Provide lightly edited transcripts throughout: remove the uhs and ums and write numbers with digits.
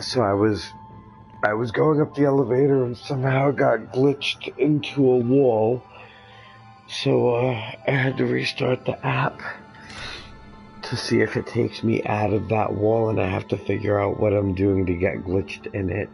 So I was going up the elevator and somehow got glitched into a wall. So I had to restart the app to see if it takes me out of that wall, and I have to figure out what I'm doing to get glitched in it.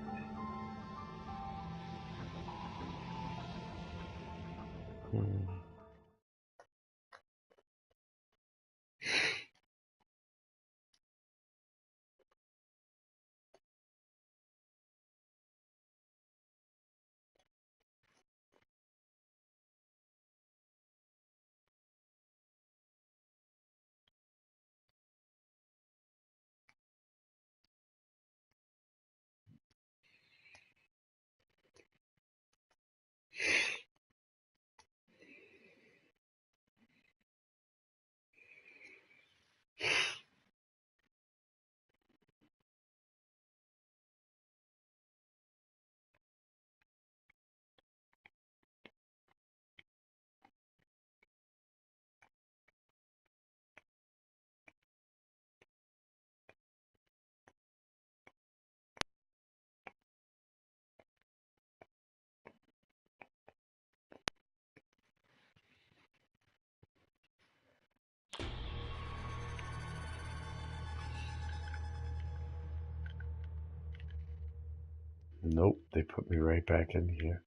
Nope, they put me right back in here.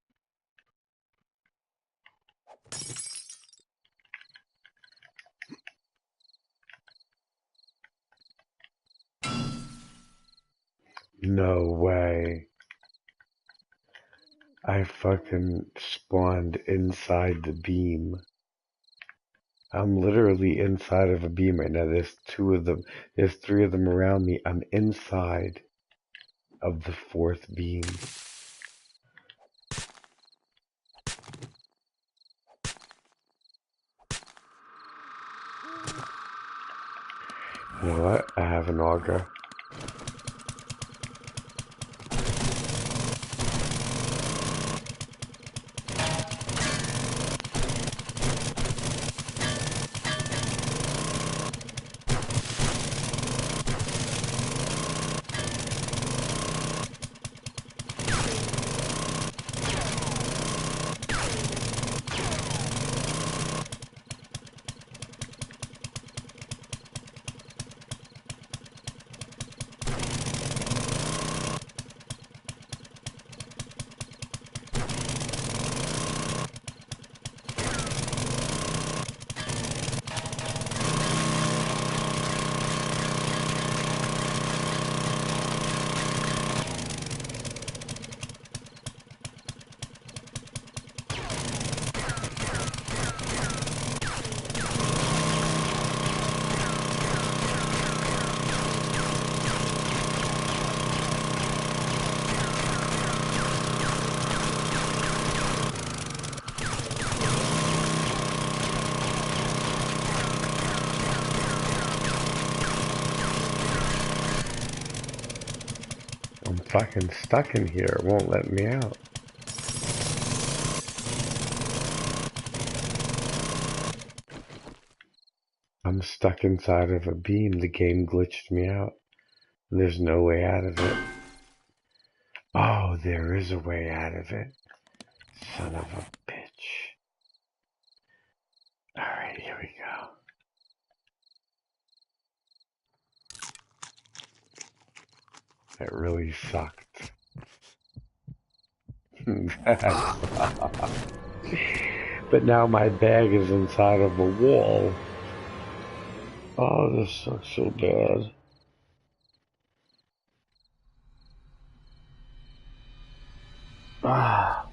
No way. I fucking spawned inside the beam. I'm literally inside of a beam right now. There's two of them. There's three of them around me. I'm inside of the fourth beam. You know what? I have an auger. I'm fucking stuck in here. It won't let me out. I'm stuck inside of a beam. The game glitched me out. And there's no way out of it. Oh, there is a way out of it. Son of a bitch. Alright, here we go. That really sucked. But now my bag is inside of a wall. Oh, this sucks so bad. Ah.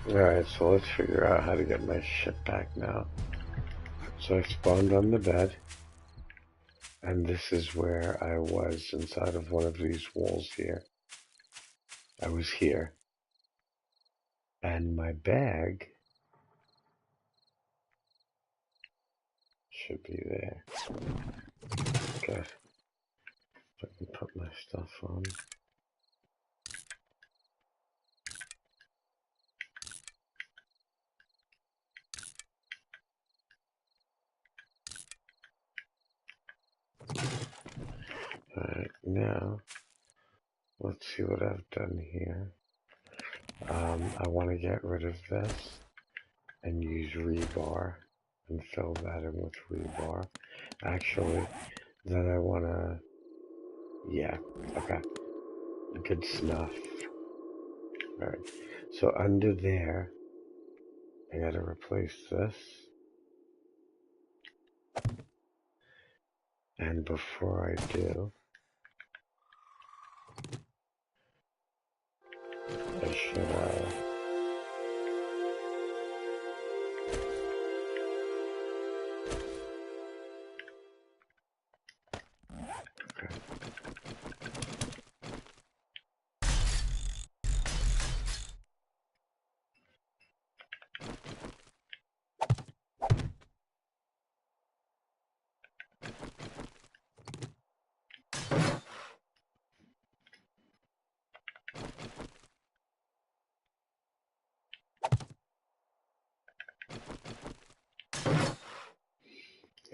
Alright, so let's figure out how to get my shit back now. So I spawned on the bed. And this is where I was inside of one of these walls here. I was here. And my bag should be there. Okay. So I can put my stuff on. now, let's see what I've done here. I want to get rid of this and use rebar and fill that in with rebar. Actually, then I want to, yeah, okay, good snuff. Alright, so under there, I gotta replace this. And before I do, I should, okay.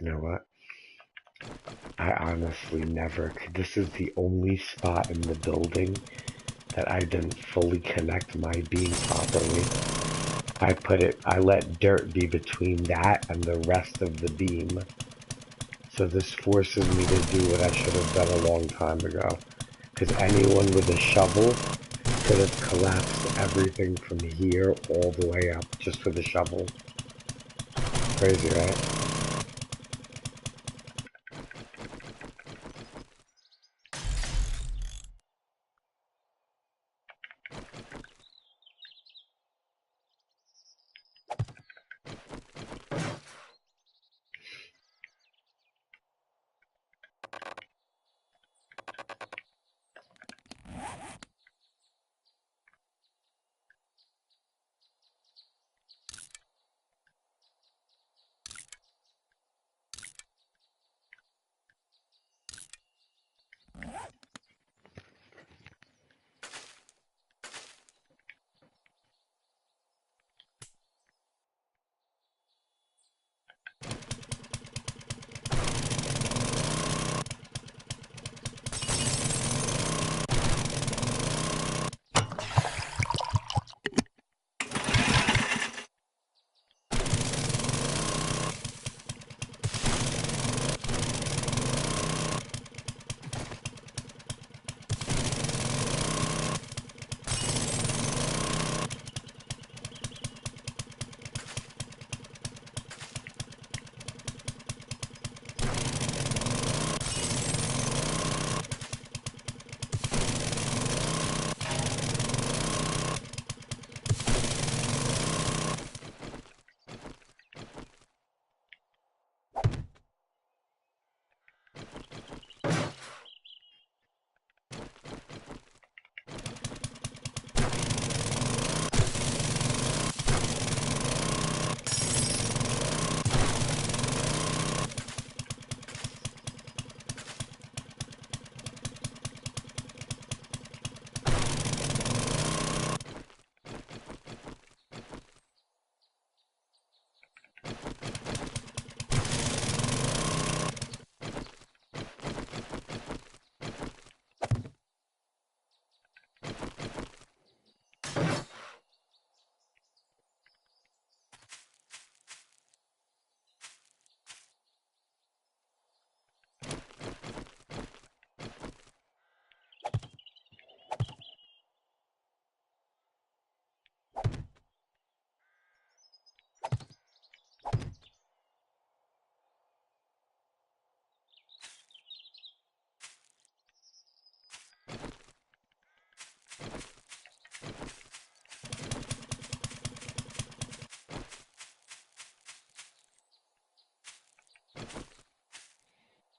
You know what? I honestly never, this is the only spot in the building that I didn't fully connect my beam properly. I let dirt be between that and the rest of the beam. So this forces me to do what I should have done a long time ago. Because anyone with a shovel could have collapsed everything from here all the way up just with a shovel. Crazy, right?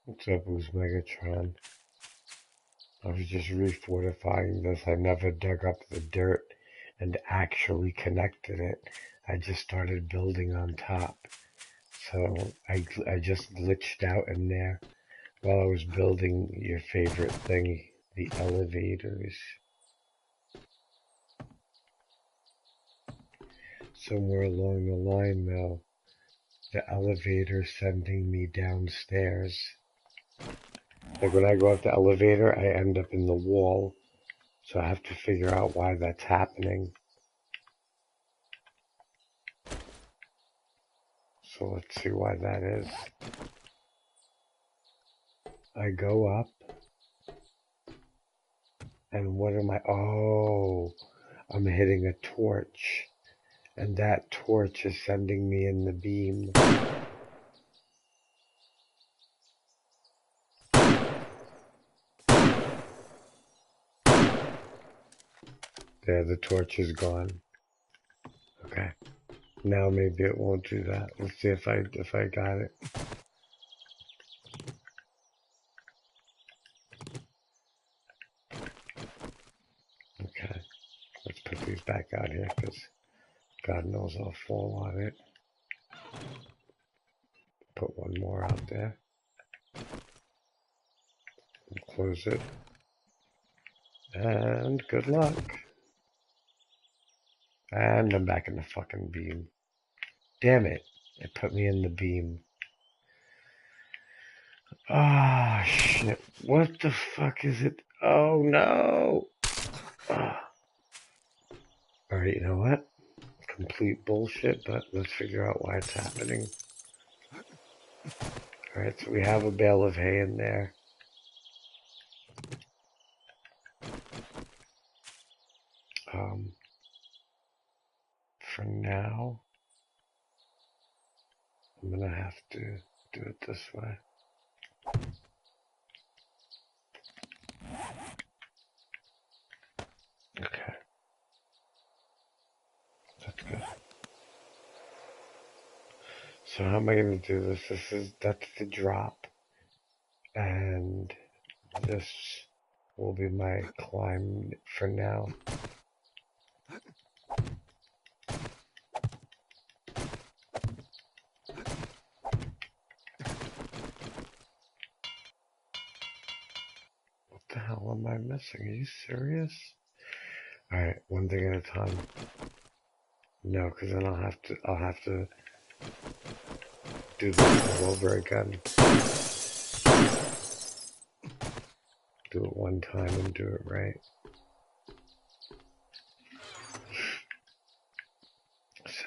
What's up, Who's Megatron? I was just refortifying this. I never dug up the dirt and actually connected it. I just started building on top. So I just glitched out in there while I was building your favorite thing, the elevators. Somewhere along the line, though, the elevator sending me downstairs Like when I go up the elevator, I end up in the wall. So I have to figure out why that's happening. So let's see why that is. I go up. And what am I? Oh, I'm hitting a torch. And that torch is sending me in the beam. There, the torch is gone. Okay. Now maybe it won't do that. Let's see if I got it. Okay. Let's put these back out here because God knows I'll fall on it. Put one more out there. Close it. And good luck. And I'm back in the fucking beam. Damn it. It put me in the beam. Ah, shit. What the fuck is it? Oh, no. Ah. Alright, you know what? Complete bullshit, but let's figure out why it's happening. Alright, so we have a bale of hay in there. For now, I'm gonna have to do it this way. Okay. That's good. So how am I gonna do this? That's the drop. And this will be my climb for now. What the hell am I missing? Are you serious? Alright, one thing at a time. No, because then I'll have to do this all over again. Do it one time and do it right.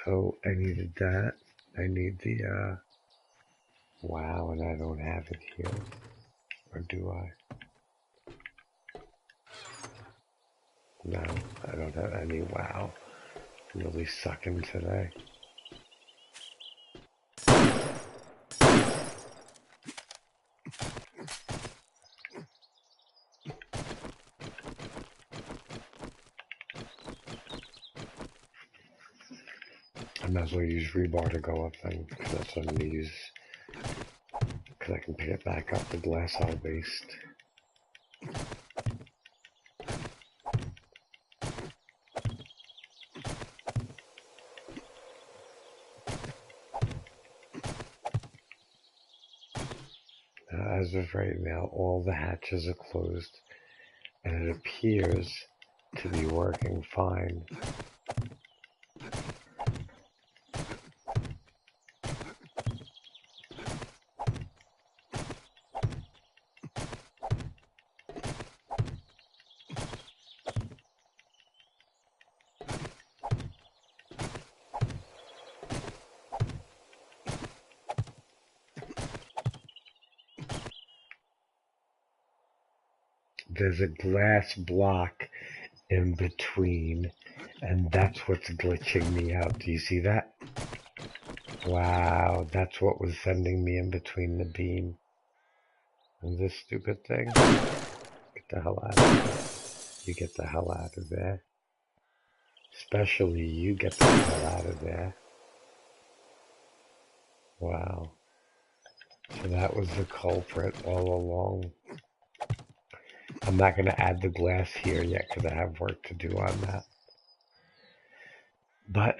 So I needed that. I need the wow, and I don't have it here. Or do I? No, I don't have any wow. I'm really sucking today. I might as well use rebar to go up then, because that's what I'm going to use. Because I can pick it back up, the glass I'll waste. As of right now, all the hatches are closed, and it appears to be working fine. There's a glass block in between, and that's what's glitching me out. Do you see that? Wow, that's what was sending me in between the beam and this stupid thing. Get the hell out of there. You get the hell out of there. Especially you get the hell out of there. Wow. So that was the culprit all along. I'm not going to add the glass here yet because I have work to do on that. But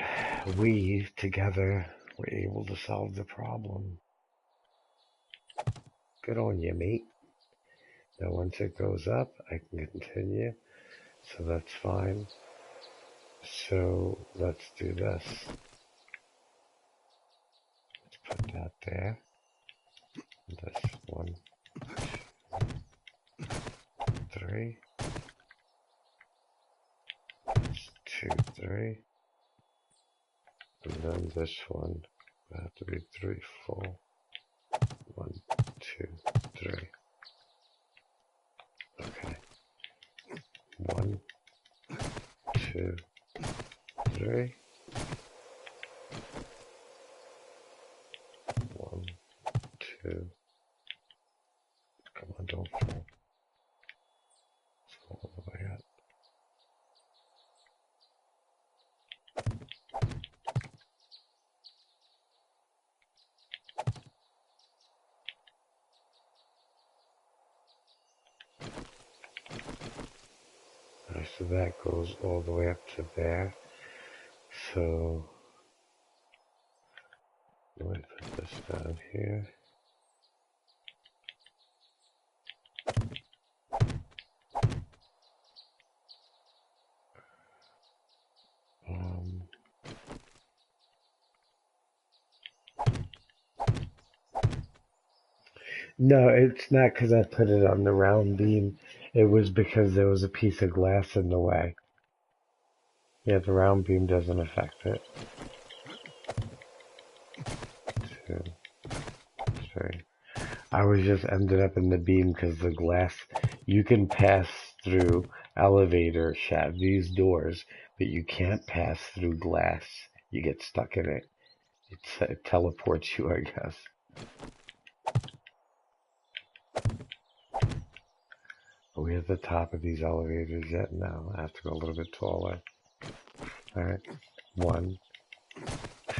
we, together, were able to solve the problem. Good on you, mate. Now once it goes up, I can continue. So that's fine. So let's do this. Let's put that there. This one. 3. 2, 3. And then this one will have to be 3 full. 1, 2, 3. Okay. 1, 2, 3. 1, 2. Come on, don't fall. Let's go all the way up. Alright, so that goes all the way up to there. So let me put this down here. No, it's not because I put it on the round beam. It was because there was a piece of glass in the way. Yeah, the round beam doesn't affect it. 2, 3. I was just ended up in the beam because the glass, you can pass through elevator shaft, these doors, but you can't pass through glass. You get stuck in it. It teleports you, I guess. Are we at the top of these elevators yet? No, I have to go a little bit taller. Alright. 1,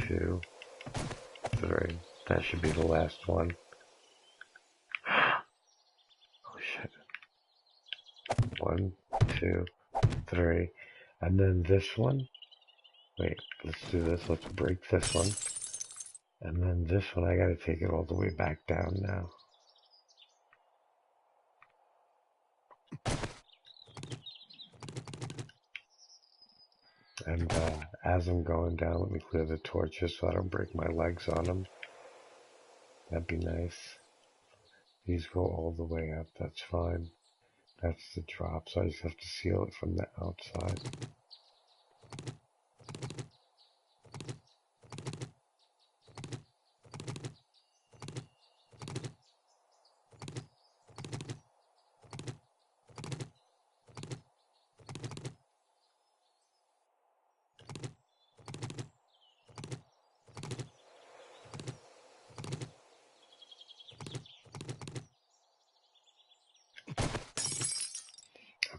2, 3. That should be the last one. Oh shit. 1, 2, 3. And then this one. Wait, let's do this. Let's break this one. And then this one, I gotta take it all the way back down now. And as I'm going down, let me clear the torches so I don't break my legs on them. That'd be nice. These go all the way up, that's fine. That's the drop, so I just have to seal it from the outside.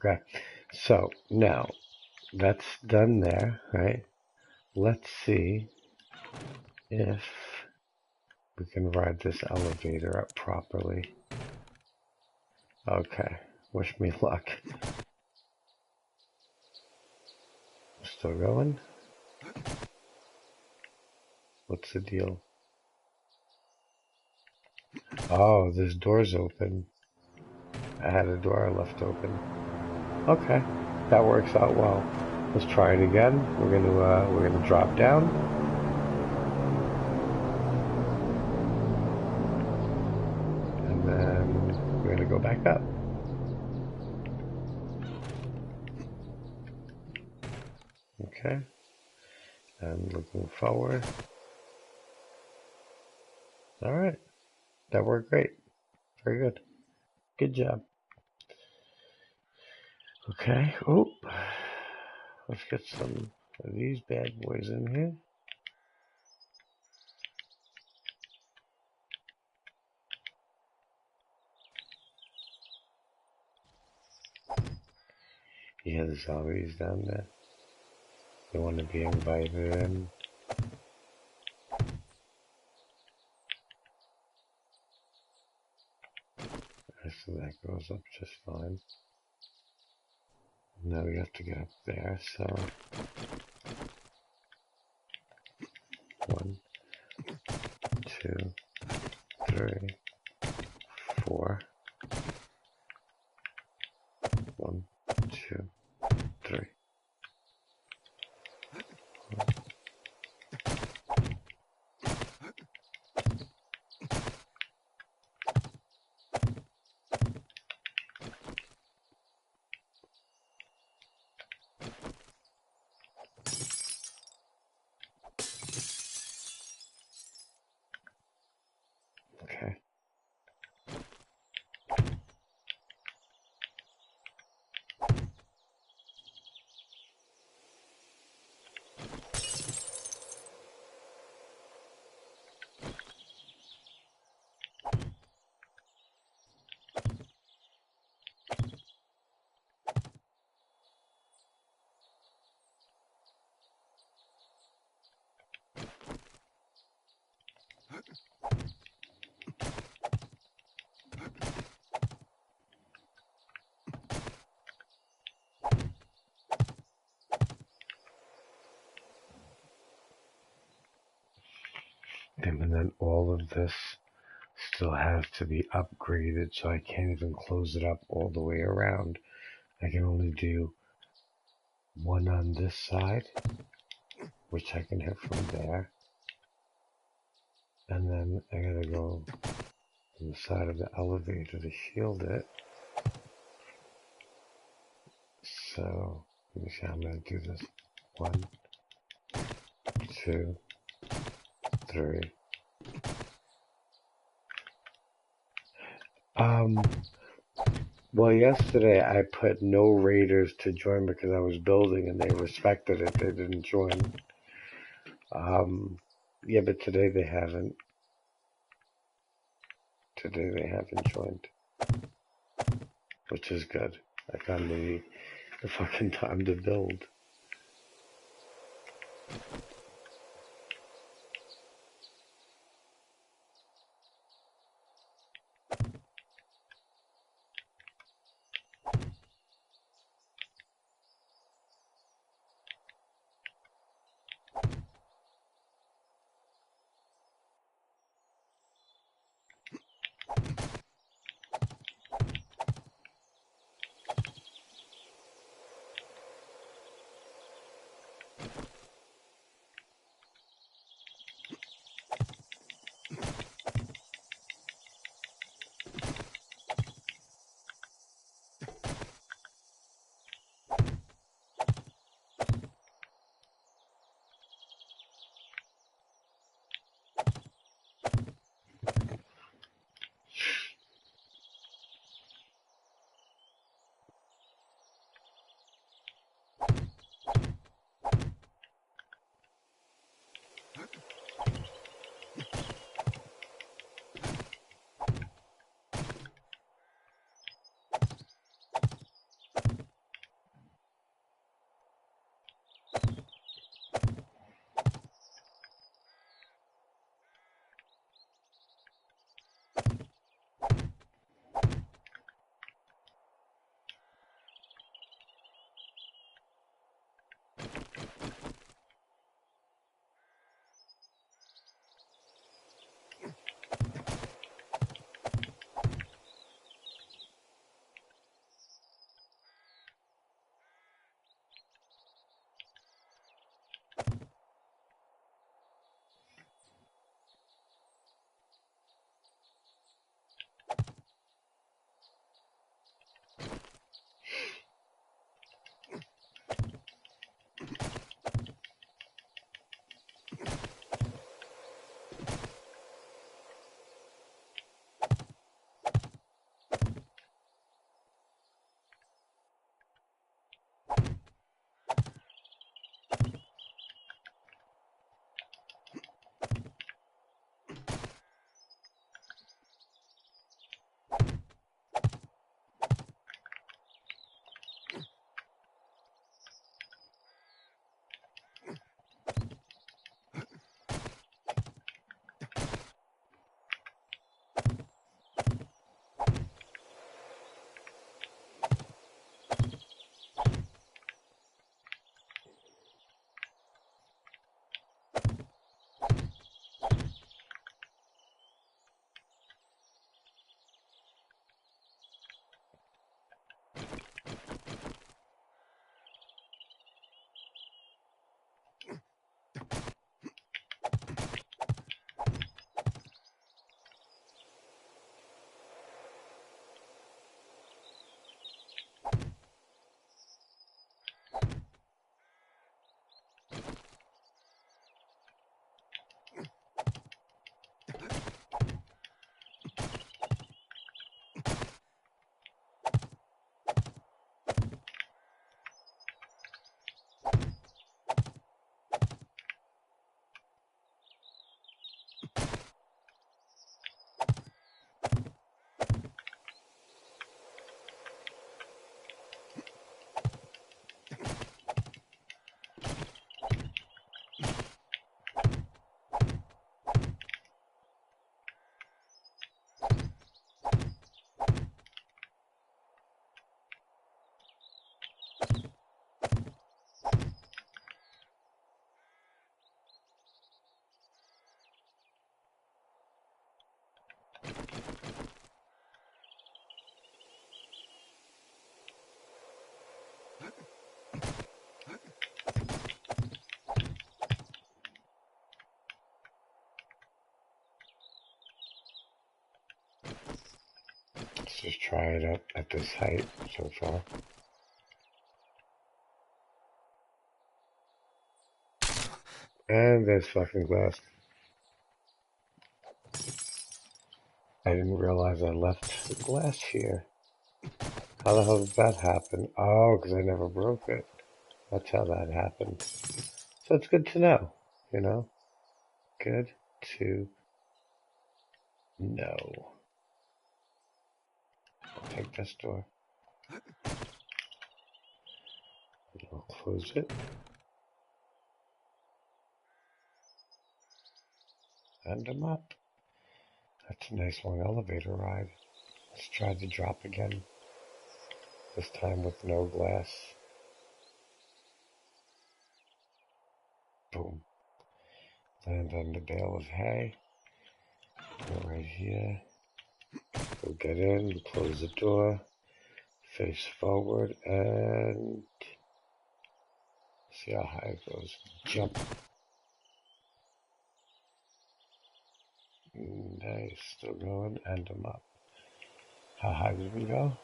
Okay, so now that's done there, right? Let's see if we can ride this elevator up properly. Okay, wish me luck. Still going? What's the deal? Oh, this door's open. I had a door I left open. Okay, that works out well. Let's try it again. We're gonna drop down. And then we're gonna go back up. Okay. And looking forward. Alright. That worked great. Very good. Good job. Okay. Oh. Let's get some of these bad boys in here. Yeah, the zombies down there. They want to be invited in. So that goes up just fine. Now we have to get up there, so 1, 2, 3, 4. 1, 2, 3. And then all of this still has to be upgraded, so I can't even close it up all the way around. I can only do one on this side, which I can hit from there. And then I gotta go on the side of the elevator to shield it. So, let me see how I'm gonna do this. 1, 2, 3. Well, yesterday I put no raiders to join because I was building and they respected it. They didn't join. Yeah, but today they haven't. Today they haven't joined, which is good. I found the fucking time to build. Let's just try it up at this height so far. And there's fucking glass. I didn't realize I left the glass here. How the hell did that happen? Oh, because I never broke it. That's how that happened. So it's good to know, you know? Good to know. I'll take this door. I'll close it. And I'm up. That's a nice long elevator ride. Let's try the drop again. This time with no glass. Boom. Land on the bale of hay. Go right here. We'll get in, close the door, face forward, and see how high it goes. Jump. Nice, still going, and I'm up. How high did we go?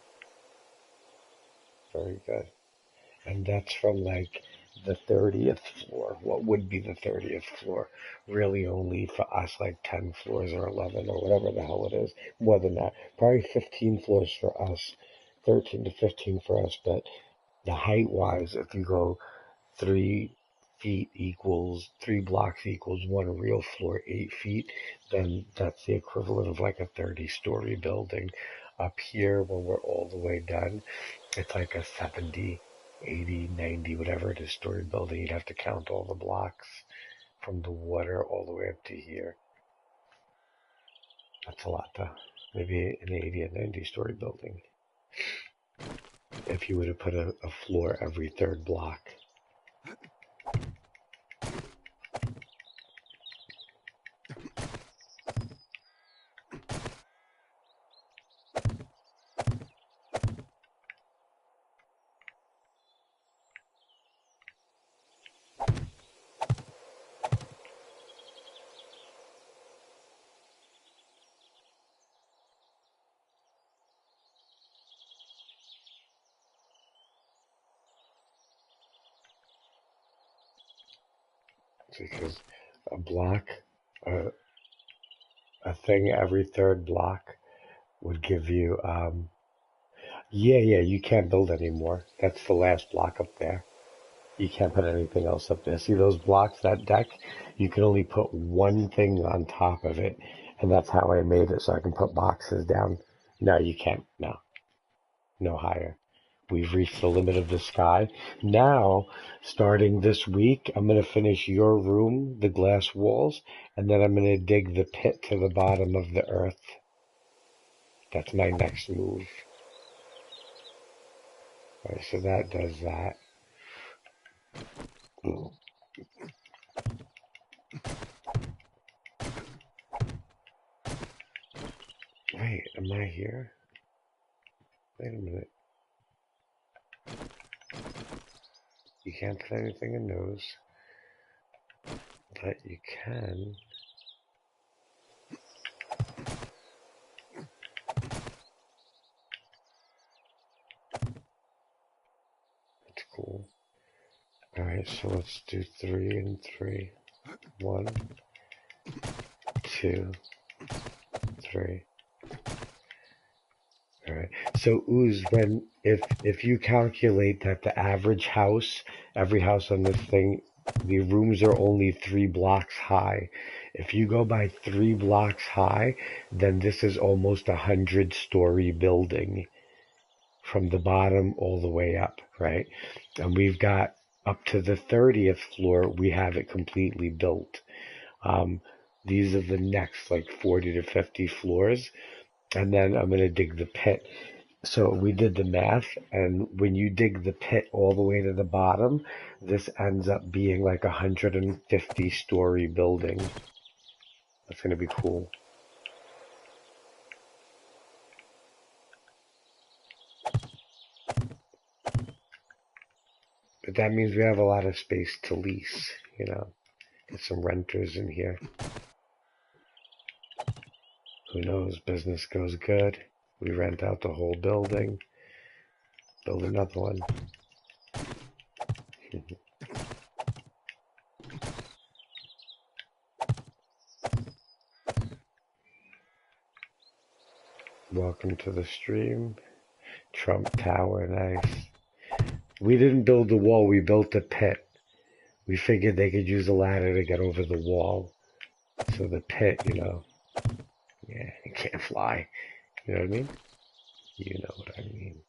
Very good. And that's from like the 30th floor. What would be the 30th floor? Really only for us like 10 floors or 11 or whatever the hell it is. More than that. Probably 15 floors for us. 13 to 15 for us. But the height wise, if you go 3 feet equals 3 blocks equals one real floor, 8 feet, then that's the equivalent of like a 30-story building. Up here, when we're all the way done, it's like a 70, 80, 90, whatever it is story building. You'd have to count all the blocks from the water all the way up to here. That's a lot though. Maybe an 80 and 90 story building. If you were to put a floor every third block. Because a block, a thing every third block would give you, yeah, you can't build anymore. That's the last block up there. You can't put anything else up there. See those blocks, that deck? You can only put one thing on top of it, and that's how I made it, so I can put boxes down. No, you can't. No higher. We've reached the limit of the sky. Now, starting this week, I'm going to finish your room, the glass walls, and then I'm going to dig the pit to the bottom of the earth. That's my next move. All right, so that does that. Wait, am I here? Wait a minute. You can't put anything in those, but you can. That's cool. Alright, so let's do 3 and 3. 1, 2, 3. Alright, so Ooze, when if you calculate that the average house, every house on this thing, the rooms are only 3 blocks high. If you go by 3 blocks high, then this is almost 100-story building from the bottom all the way up, right? And we've got up to the 30th floor, we have it completely built. These are the next like 40 to 50 floors. And then I'm going to dig the pit. So we did the math, and when you dig the pit all the way to the bottom, this ends up being like 150-story building. That's going to be cool. But that means we have a lot of space to lease, you know. Get some renters in here. Who knows? Business goes good. We rent out the whole building. Build another one. Welcome to the stream. Trump Tower, nice. We didn't build the wall, we built a pit. We figured they could use a ladder to get over the wall. So the pit, you know, yeah, it can't fly. You know what I mean? You know what I mean.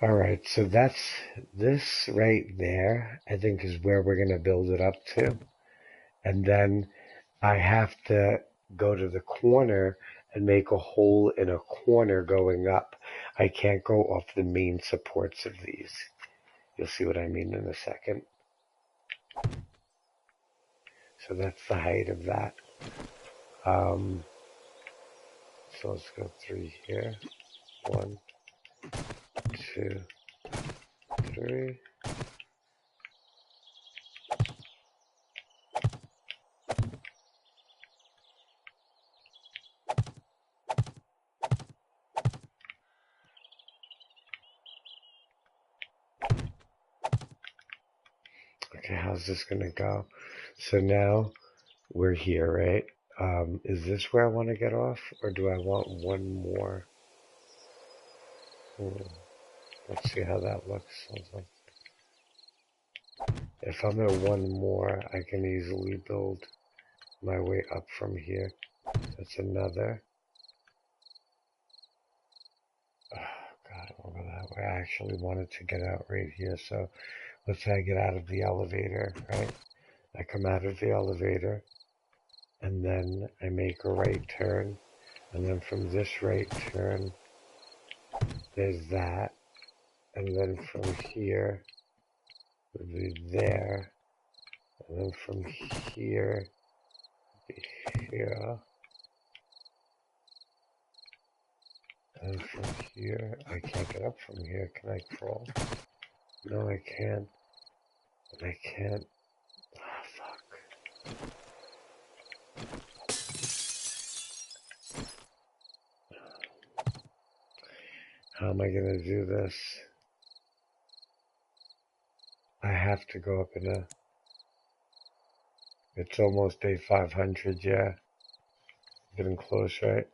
Alright, so that's this right there, I think is where we're going to build it up to. And then I have to go to the corner and make a hole in a corner going up. I can't go off the main supports of these. You'll see what I mean in a second. So that's the height of that. So let's go 3 here. 1, 2, 3. Okay, how's this gonna go? So now we're here, right? Is this where I want to get off, or do I want one more? Let's see how that looks. If I'm at one more, I can easily build my way up from here. That's another. Oh, God, over that way. I actually wanted to get out right here, so let's say I get out of the elevator, right? I come out of the elevator, and then I make a right turn, and then from this right turn, there's that, and then from here, would be there, and then from here, be here, and from here, I can't get up from here. Can I crawl? No, I can't. And I can't. Ah, fuck. How am I gonna do this? I have to go up in a... It's almost day 500, yeah. Getting close, right?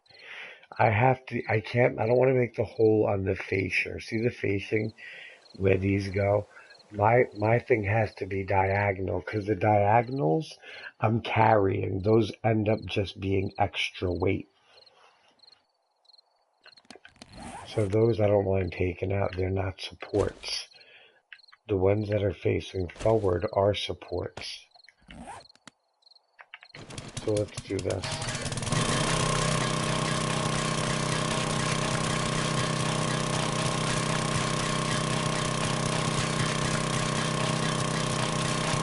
I don't want to make the hole on the fascia. See the facing where these go? My thing has to be diagonal, because the diagonals I'm carrying, those end up just being extra weight. So those I don't mind taking out. They're not supports. The ones that are facing forward are supports. So let's do this.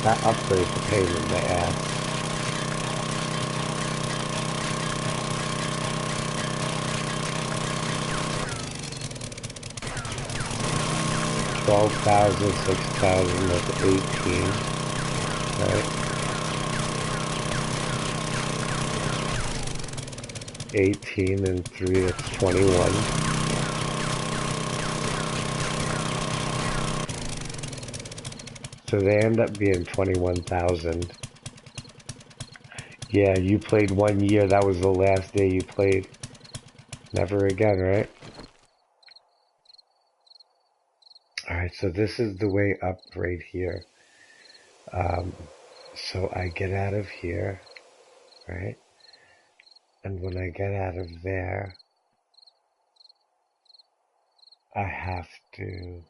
That upgrade's a pain in the ass. $12,000, $6,000, that's 18, right? 18 and 3, that's 21. So they end up being 21,000. Yeah, you played 1 year, that was the last day you played. Never again, right? Alright, so this is the way up right here. So I get out of here, right? And when I get out of there, I have to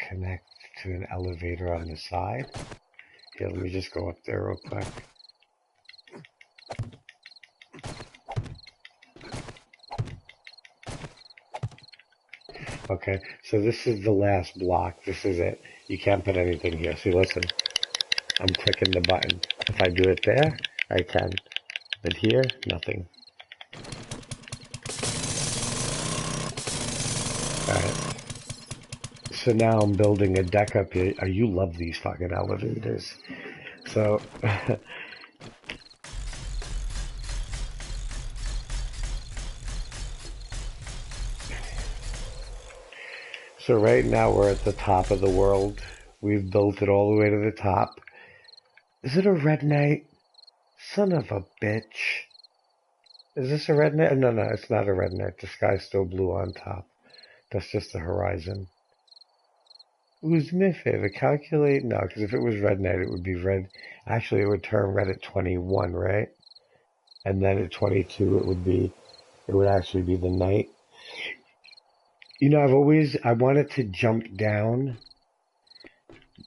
connect to an elevator on the side. Here, let me just go up there real quick. Okay, so this is the last block. This is it. You can't put anything here. See, listen. I'm clicking the button. If I do it there, I can. But here, nothing. Alright. So now I'm building a deck up here. Oh, you love these fucking elevators. So, so right now we're at the top of the world. We've built it all the way to the top. Is it a red knight? Son of a bitch. Is this a red knight? No, no, it's not a red knight. The sky's still blue on top. That's just the horizon. Ooze, do me a favor, calculate. No, because if it was red knight, it would be red. Actually, it would turn red at 21, right? And then at 22, it would actually be the knight. You know, I wanted to jump down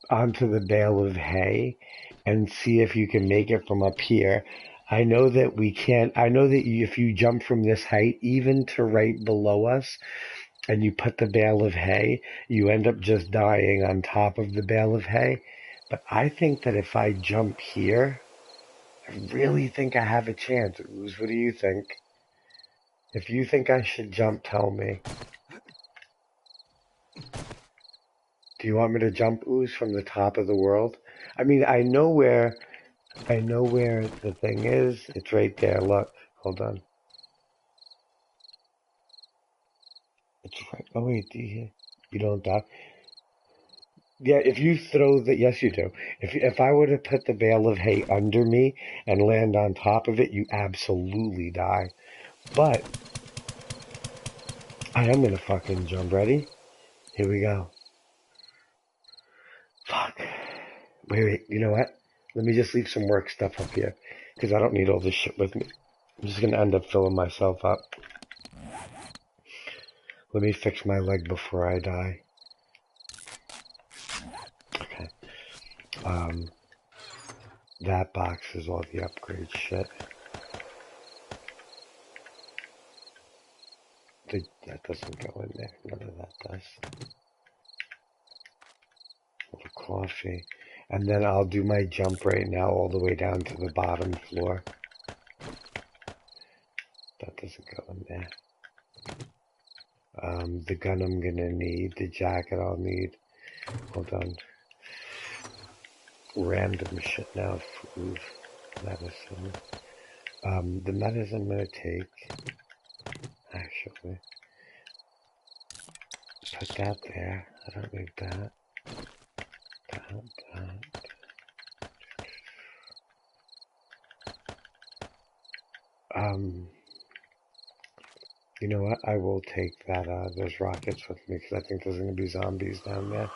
onto the bale of hay and see if you can make it from up here. I know that we can't. I know that if you jump from this height, even to right below us, and you put the bale of hay, you end up just dying on top of the bale of hay. But I think that if I jump here, I really think I have a chance. Ooze, what do you think? If you think I should jump, tell me. Do you want me to jump, Ooze, from the top of the world? I mean, I know where the thing is. It's right there. Look, hold on. It's right. Oh wait, do you don't die? Yeah, if you throw the, yes, you do. If I were to put the bale of hay under me and land on top of it, you absolutely die. But I am gonna fucking jump. Ready? Here we go. Fuck. Wait. You know what? Let me just leave some work stuff up here because I don't need all this shit with me. I'm just gonna end up filling myself up. Let me fix my leg before I die. Okay. That box is all the upgrade shit. That doesn't go in there. None of that does. A little coffee. And then I'll do my jump right now all the way down to the bottom floor. That doesn't go in there. The gun I'm gonna need. The jacket I'll need. Hold on. Random shit now. Food. Medicine. The medicine I'm gonna take. Actually. Put that there. I don't need that. That. You know what? I will take that, those rockets with me because I think there's going to be zombies down there.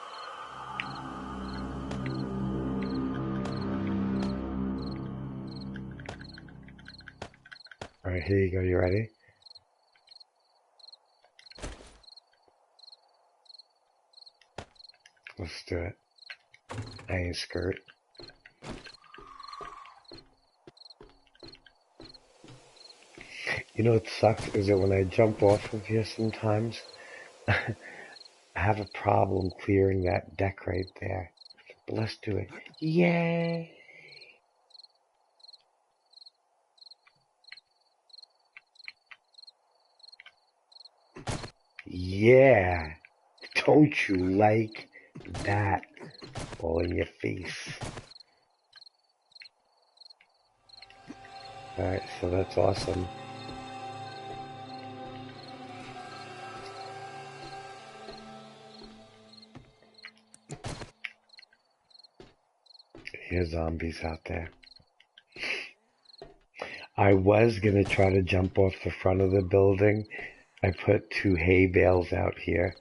Alright, here you go. You ready? Let's do it. I ain't scared. You know what sucks is that when I jump off of here sometimes, I have a problem clearing that deck right there. But let's do it. Yay! Yeah! Don't you like that? All in your face. Alright, so that's awesome. Here's zombies out there. I was going to try to jump off the front of the building. I put 2 hay bales out here.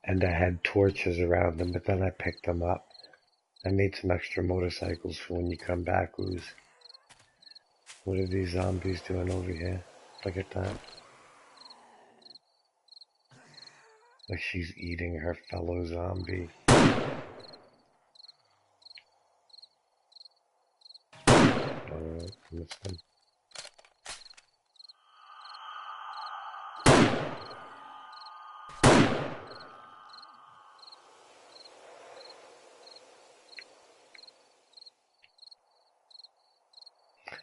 And I had torches around them, but then I picked them up. I made some extra motorcycles for when you come back, Ooze. What are these zombies doing over here? Look at that. Like she's eating her fellow zombie. Missed them.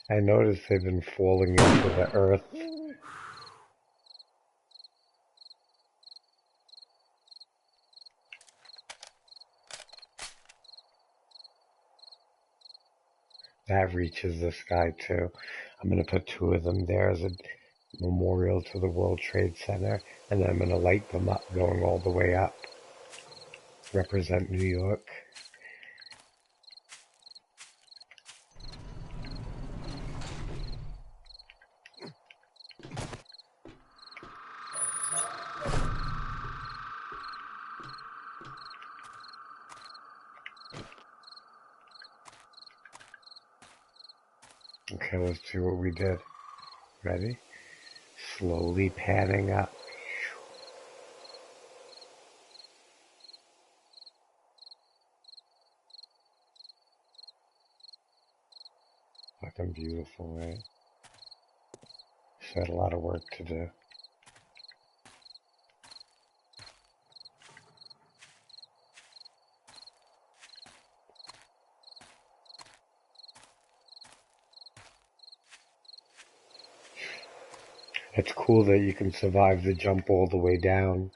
I noticed they've been falling into the earth. That reaches the sky too. I'm going to put 2 of them there as a memorial to the World Trade Center, and then I'm going to light them up going all the way up. Represent New York. Okay, let's see what we did. Ready? Slowly panning up. Fucking beautiful, right? So I had a lot of work to do. It's cool that you can survive the jump all the way down.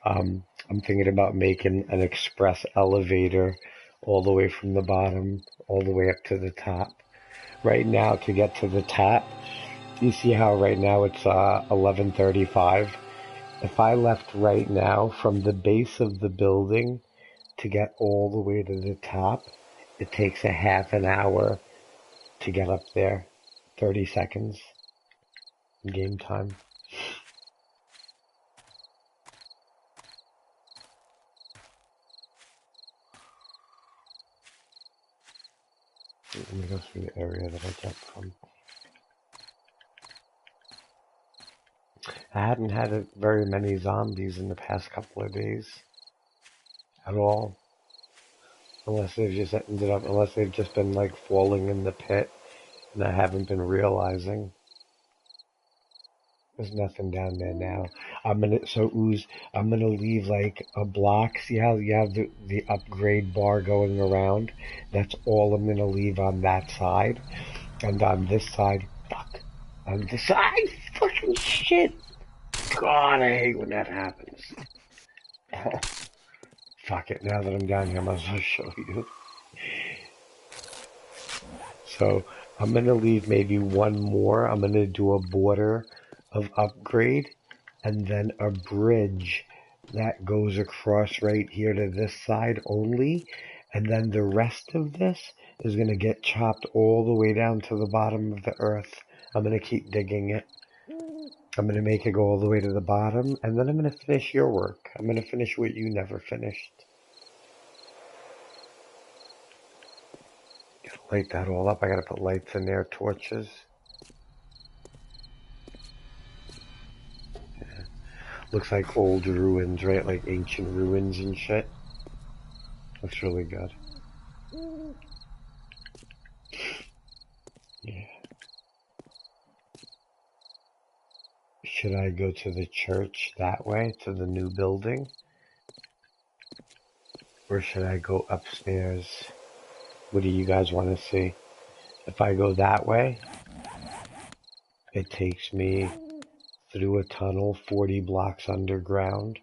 I'm thinking about making an express elevator all the way from the bottom, all the way up to the top. Right now, to get to the top, you see how right now it's 11:35. If I left right now from the base of the building to get all the way to the top, it takes a half an hour to get up there. 30 seconds game time. Let me go through the area that I jumped from. I hadn't had very many zombies in the past couple of days at all. Unless they've just been like falling in the pit and I haven't been realizing. There's nothing down there now. I'm gonna leave like a block. See how you have the upgrade bar going around? That's all I'm gonna leave on that side. And on this side, on this side, fucking shit. God, I hate when that happens. Fuck it, now that I'm down here, I might as well show you. So, I'm gonna leave maybe one more. I'm gonna do a border of upgrade, and then a bridge that goes across right here to this side only, and then the rest of this is gonna get chopped all the way down to the bottom of the earth. I'm gonna keep digging it. I'm going to make it go all the way to the bottom, and then I'm going to finish your work. I'm going to finish what you never finished. Gotta light that all up. I gotta put lights in there, torches. Yeah. Looks like old ruins, right? Like ancient ruins and shit. Looks really good. Yeah. Should I go to the church that way, to the new building? Or should I go upstairs? What do you guys want to see? If I go that way, it takes me through a tunnel 40 blocks underground,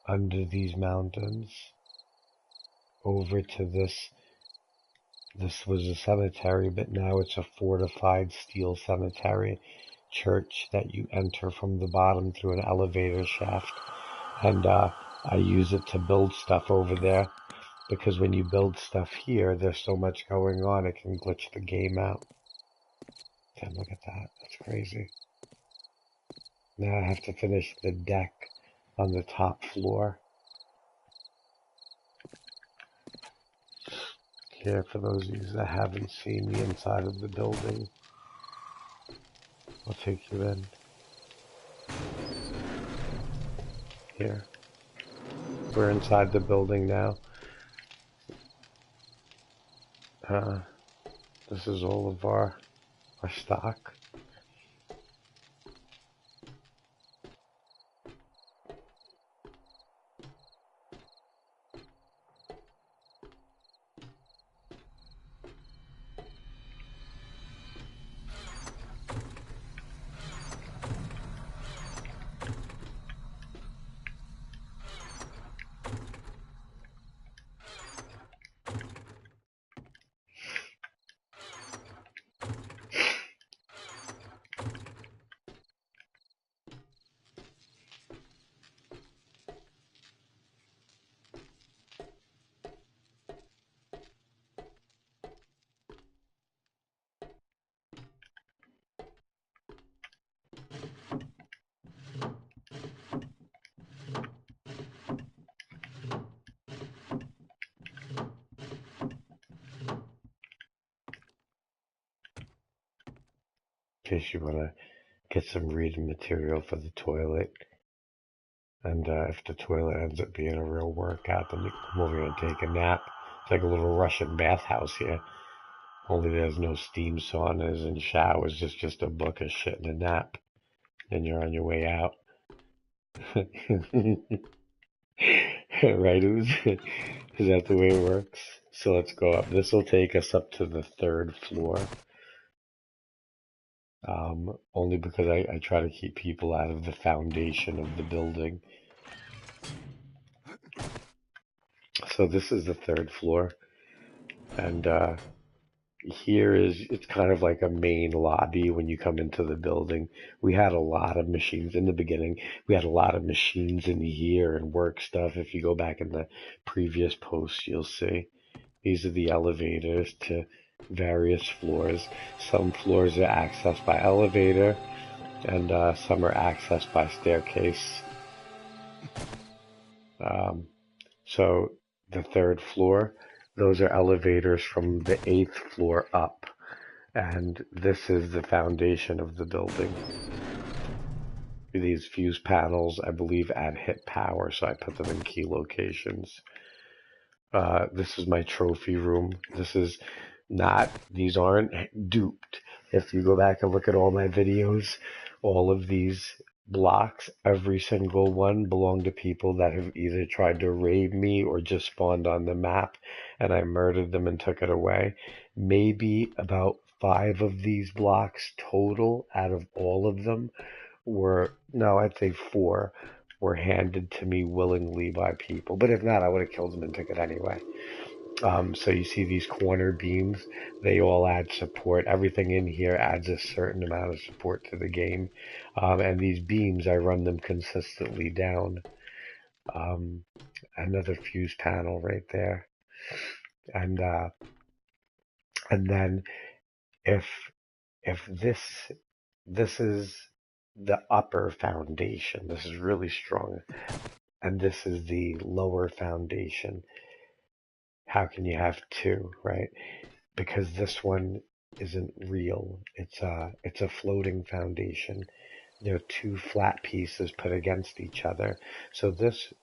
under these mountains, over to this. This was a cemetery, but now it's a fortified steel cemetery church that you enter from the bottom through an elevator shaft. And I use it to build stuff over there, because when you build stuff here, there's so much going on, it can glitch the game out. Damn, look at that. That's crazy. Now I have to finish the deck on the top floor. Here, for those of you that haven't seen the inside of the building, I'll take you in. Here. We're inside the building now. This is all of our stock. in case you want to get some reading material for the toilet. And if the toilet ends up being a real workout, then you can come over here and take a nap. It's like a little Russian bathhouse here. Only there's no steam saunas and showers. It's just a book of shit and a nap. And you're on your way out. Right, Ooze? Is that the way it works? So let's go up. This will take us up to the 3rd floor. Only because I try to keep people out of the foundation of the building. So this is the 3rd floor. And here it's kind of like a main lobby when you come into the building. We had a lot of machines in the beginning. We had a lot of machines in here and work stuff. If you go back in the previous posts, you'll see. These are the elevators to various floors. Some floors are accessed by elevator, and some are accessed by staircase. So the 3rd floor, those are elevators from the 8th floor up. And this is the foundation of the building. These fuse panels, I believe, add hit power, so I put them in key locations. This is my trophy room. These aren't duped. If you go back and look at all my videos, all of these blocks, every single one belong to people that have either tried to raid me or just spawned on the map, and I murdered them and took it away. Maybe about 5 of these blocks total out of all of them I'd say 4 were handed to me willingly by people. But if not, I would have killed them and took it anyway. So you see these corner beams, they all add support. Everything in here adds a certain amount of support to the game. And these beams, I run them consistently down. Another fuse panel right there. And then if this is the upper foundation, this is really strong, and this is the lower foundation. How can you have 2, right? Because this one isn't real. It's a floating foundation. There are 2 flat pieces put against each other. So this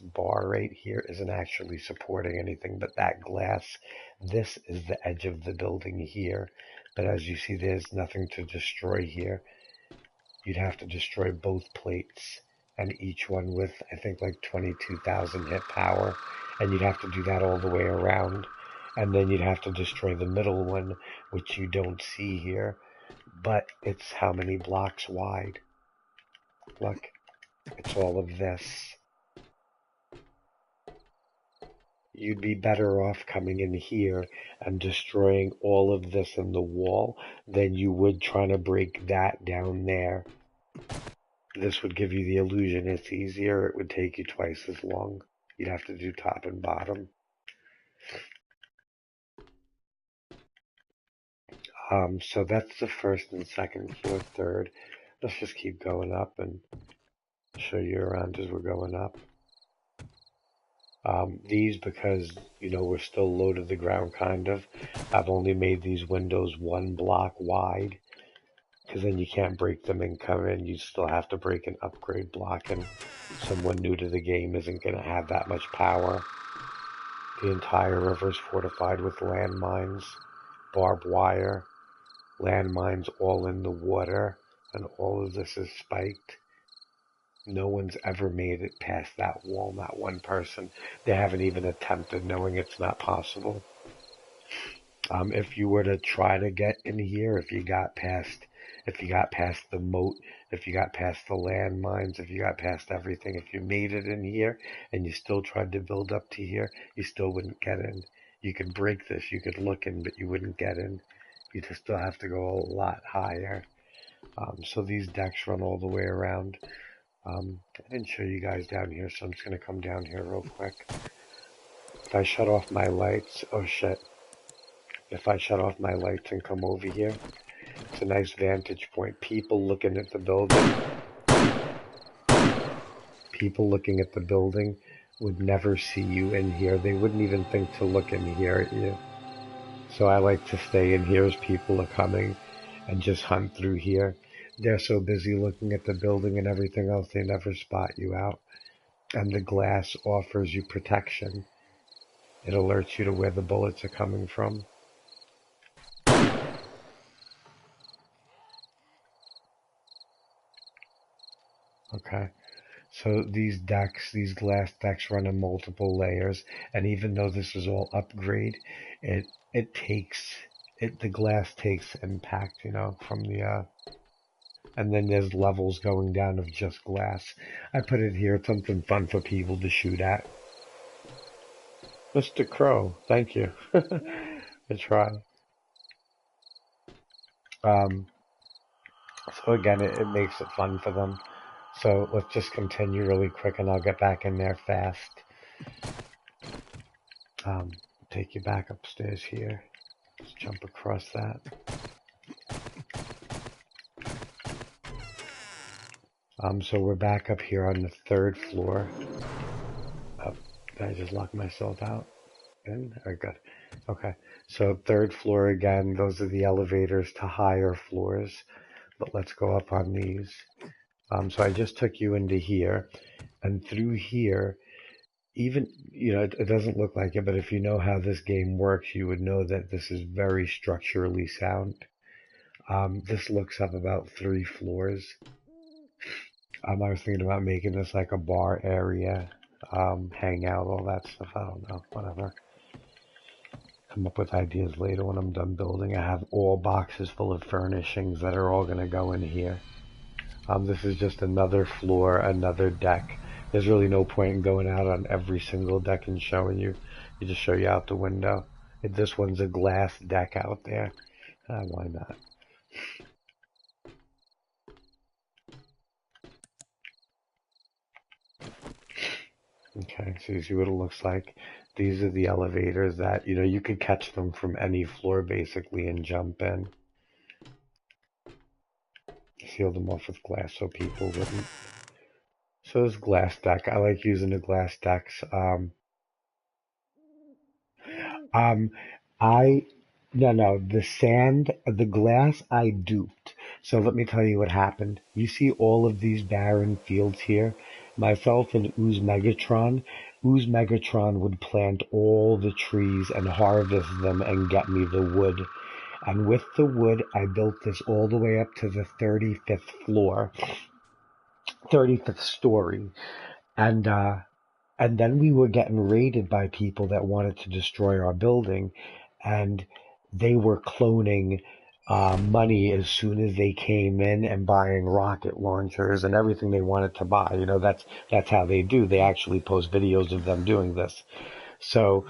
bar right here isn't actually supporting anything but that glass. This is the edge of the building here. But as you see, there's nothing to destroy here. You'd have to destroy both plates, and each one with, I think, like 22,000 hit power. And you'd have to do that all the way around. And then you'd have to destroy the middle one, which you don't see here. But it's how many blocks wide? Look, it's all of this. You'd be better off coming in here and destroying all of this in the wall than you would trying to break that down there. This would give you the illusion it's easier. It would take you twice as long. You'd have to do top and bottom. So that's the 1st and 2nd floor, 3rd. Let's just keep going up and show you around as we're going up. These, because, we're still low to the ground, kind of. I've only made these windows 1 block wide, because then you can't break them and come in. You still have to break an upgrade block, and someone new to the game isn't going to have that much power. The entire river is fortified with landmines, barbed wire, landmines all in the water, and all of this is spiked. No one's ever made it past that wall, not one person. They haven't even attempted, knowing it's not possible. If you were to try to get in here, if you got past the moat, if you got past the landmines, if you got past everything, if you made it in here and you still tried to build up to here, you still wouldn't get in. You could break this, you could look in, but you wouldn't get in. You'd still have to go a lot higher. So these decks run all the way around. I didn't show you guys down here, so I'm just going to come down here real quick. If I shut off my lights, oh shit. If I shut off my lights and come over here, it's a nice vantage point. People looking at the building. People looking at the building would never see you in here. They wouldn't even think to look in here at you. So I like to stay in here as people are coming. and just hunt through here. They're so busy looking at the building and everything else, they never spot you out. And the glass offers you protection. It alerts you to where the bullets are coming from. Okay. So these decks, these glass decks run in multiple layers, and even though this is all upgrade, it takes the glass takes impact, from the and then there's levels going down of just glass. I put it here, it's something fun for people to shoot at. Mr. Crow, thank you. I try. Um, so again, it makes it fun for them. So let's just continue really quick and I'll get back in there fast. Take you back upstairs here. Just jump across that. So we're back up here on the 3rd floor. Oh, did I just lock myself out? In? Very good. Okay, so 3rd floor again. Those are the elevators to higher floors. But let's go up on these. So I just took you into here, and through here, even, it doesn't look like it, but if you know how this game works, you would know that this is very structurally sound. This looks up about 3 floors. I was thinking about making this like a bar area, hangout, all that stuff. I don't know, whatever. Come up with ideas later when I'm done building. I have all boxes full of furnishings that are all going to go in here. This is just another floor, another deck. There's really no point in going out on every single deck and showing you. You just show you out the window. This one's a glass deck out there. Why not? Okay, so you see what it looks like. These are the elevators that, you could catch them from any floor basically and jump in. Seal them off with glass so people wouldn't. So this glass deck, I like using the glass decks. I no, the glass I duped. So let me tell you what happened. You see all of these barren fields here? Myself and Ooze Megatron. Ooze Megatron would plant all the trees and harvest them and get me the wood. And with the wood, I built this all the way up to the 35th floor, 35th story. And then we were getting raided by people that wanted to destroy our building, and they were cloning money as soon as they came in and buying rocket launchers and everything they wanted to buy. That's how they do. They actually post videos of them doing this. So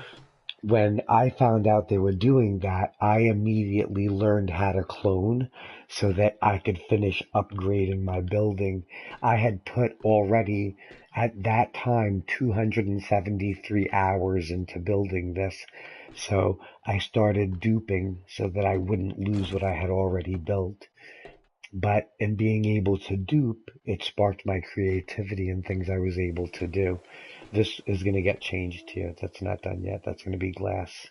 when I found out they were doing that, I immediately learned how to clone so that I could finish upgrading my building. I had put already at that time 273 hours into building this. So I started duping so that I wouldn't lose what I had already built. But in being able to dupe, it sparked my creativity and things I was able to do. This is going to get changed here. That's not done yet. That's going to be glass.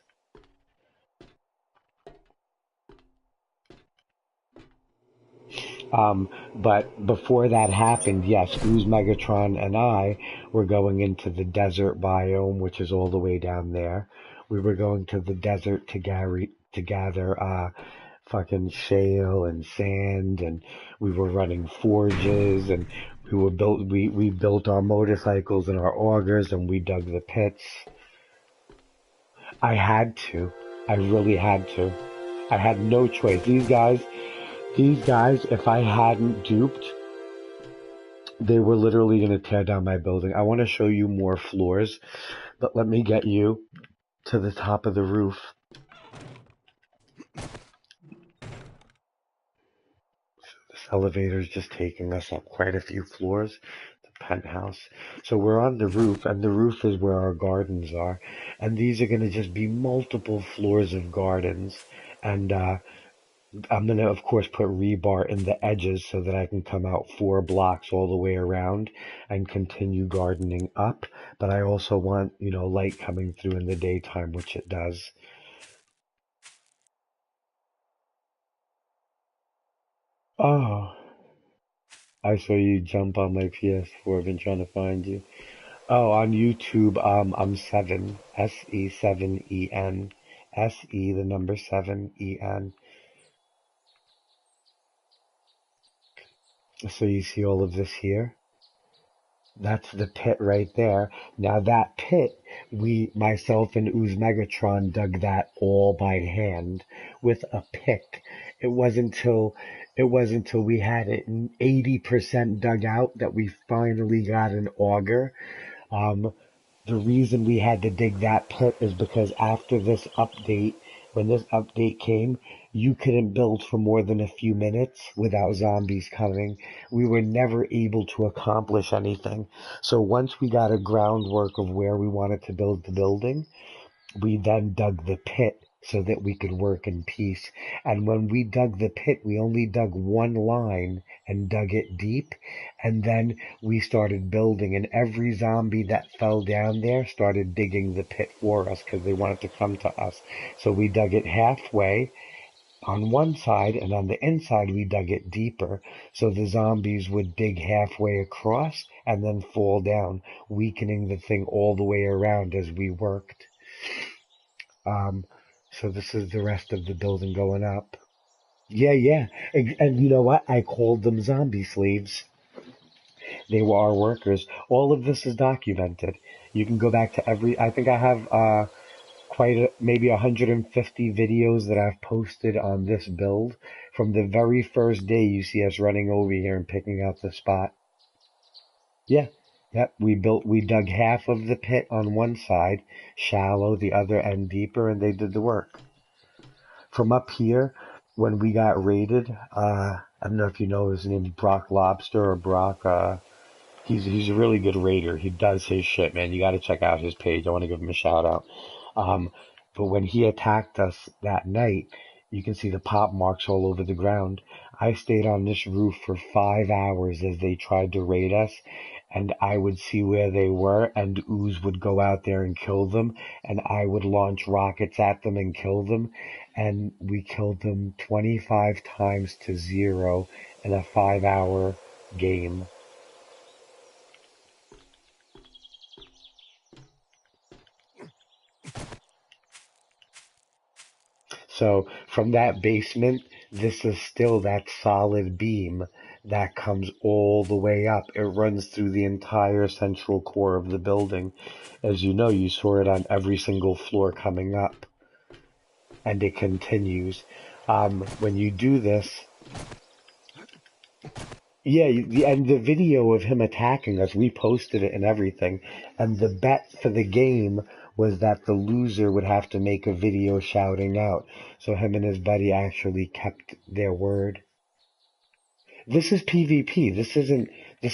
But before that happened, yes, Ooze Megatron and I were going into the desert biome, which is all the way down there. We were going to the desert to gather fucking shale and sand, and we were running forges, and we built our motorcycles and our augers, and we dug the pits. I had to. I really had to. I had no choice. These guys, if I hadn't duped, they were literally going to tear down my building. I want to show you more floors, but let me get you to the top of the roof. This elevator is just taking us up quite a few floors. The penthouse. So we're on the roof, and the roof is where our gardens are. And these are going to just be multiple floors of gardens. And I'm going to, of course, put rebar in the edges so that I can come out 4 blocks all the way around and continue gardening up. But I also want, light coming through in the daytime, which it does. Oh, I saw you jump on my PS4. I've been trying to find you. Oh, on YouTube, I'm Seven, SE7EN, SE the number 7EN. So you see all of this here? That's the pit right there. Now that pit, myself and Ooze Megatron dug that all by hand with a pick. It was until we had it 80% dug out that we finally got an auger. Um, the reason we had to dig that pit is because after this update, when this update came, you couldn't build for more than a few minutes without zombies coming. We were never able to accomplish anything. So once we got a groundwork of where we wanted to build the building, we then dug the pit so that we could work in peace. And when we dug the pit, we only dug one line and dug it deep. And then we started building, and every zombie that fell down there started digging the pit for us because they wanted to come to us. So we dug it halfway on one side, and on the inside we dug it deeper so the zombies would dig halfway across and then fall down, weakening the thing all the way around as we worked. Um, so this is the rest of the building going up. Yeah, yeah. And you know what? I called them zombie slaves. They were our workers. All of this is documented. You can go back to I think I have maybe 150 videos that I've posted on this build. From the very first day you see us running over here and picking out the spot. Yeah. Yep, we dug half of the pit on one side, shallow, the other end deeper, and they did the work. From up here, when we got raided, I don't know if you know his name's Brock Lobster or Brock. He's a really good raider. He does his shit, man. You got to check out his page. I want to give him a shout out. Um, but when he attacked us that night, you can see the pop marks all over the ground. I stayed on this roof for 5 hours as they tried to raid us, and I would see where they were, and Ooze would go out there and kill them, and I would launch rockets at them and kill them, and we killed them 25 times to 0 in a 5-hour game. So from that basement, this is still that solid beam that comes all the way up. It runs through the entire central core of the building. As you know, you saw it on every single floor coming up. And it continues. When you do this, yeah, and the video of him attacking us, we posted it and everything. And the bet for the game was that the loser would have to make a video shouting out. So him and his buddy actually kept their word. This is PvP. This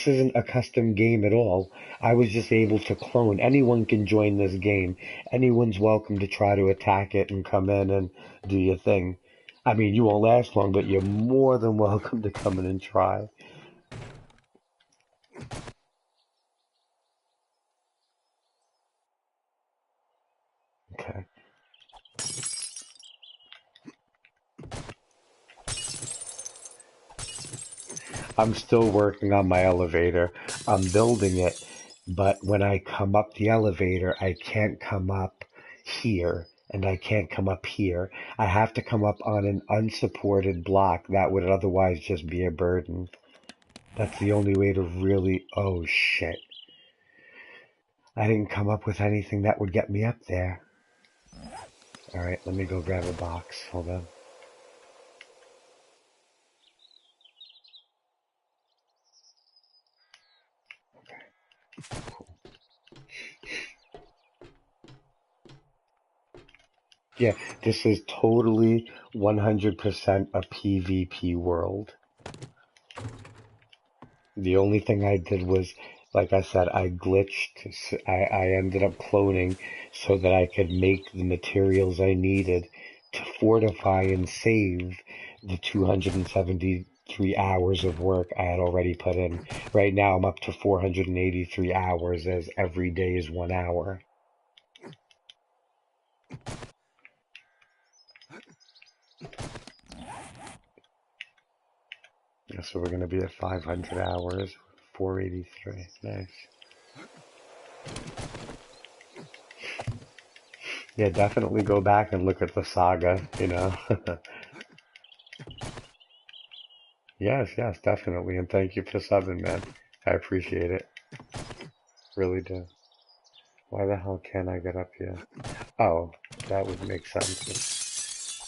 isn't a custom game at all. I was just able to clone. Anyone can join this game. Anyone's welcome to try to attack it and come in and do your thing. I mean, you won't last long, but you're more than welcome to come in and try. Okay. I'm still working on my elevator. I'm building it, but when I come up the elevator, I can't come up here and I can't come up here. I have to come up on an unsupported block that would otherwise just be a burden. That's the only way to really. Oh shit. I didn't come up with anything that would get me up there. Alright, let me go grab a box. Hold on. Yeah, this is totally 100% a PvP world. The only thing I did was, like I said, I glitched. I ended up cloning so that I could make the materials I needed to fortify and save the 273 hours of work I had already put in. Right now I'm up to 483 hours as every day is 1 hour. So we're going to be at 500 hours, 483. Nice. Yeah, definitely go back and look at the saga, you know. Yes, yes, definitely. And thank you for subbing, man. I appreciate it. Really do. Why the hell can't I get up here? Oh, that would make sense.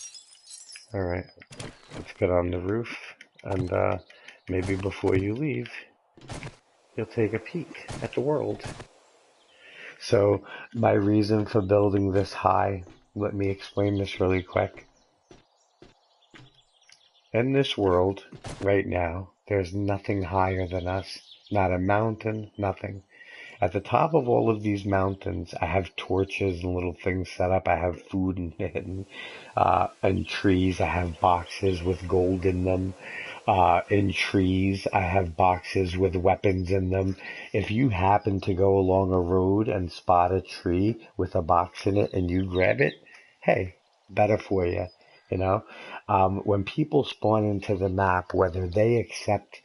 Alright, let's get on the roof. And maybe before you leave, you'll take a peek at the world. So, my reason for building this high, let me explain this really quick. In this world, right now, there's nothing higher than us. Not a mountain, nothing. At the top of all of these mountains, I have torches and little things set up. I have food and trees. I have boxes with gold in them. In trees, I have boxes with weapons in them. If you happen to go along a road and spot a tree with a box in it and you grab it, hey, better for you. You know, when people spawn into the map, whether they accept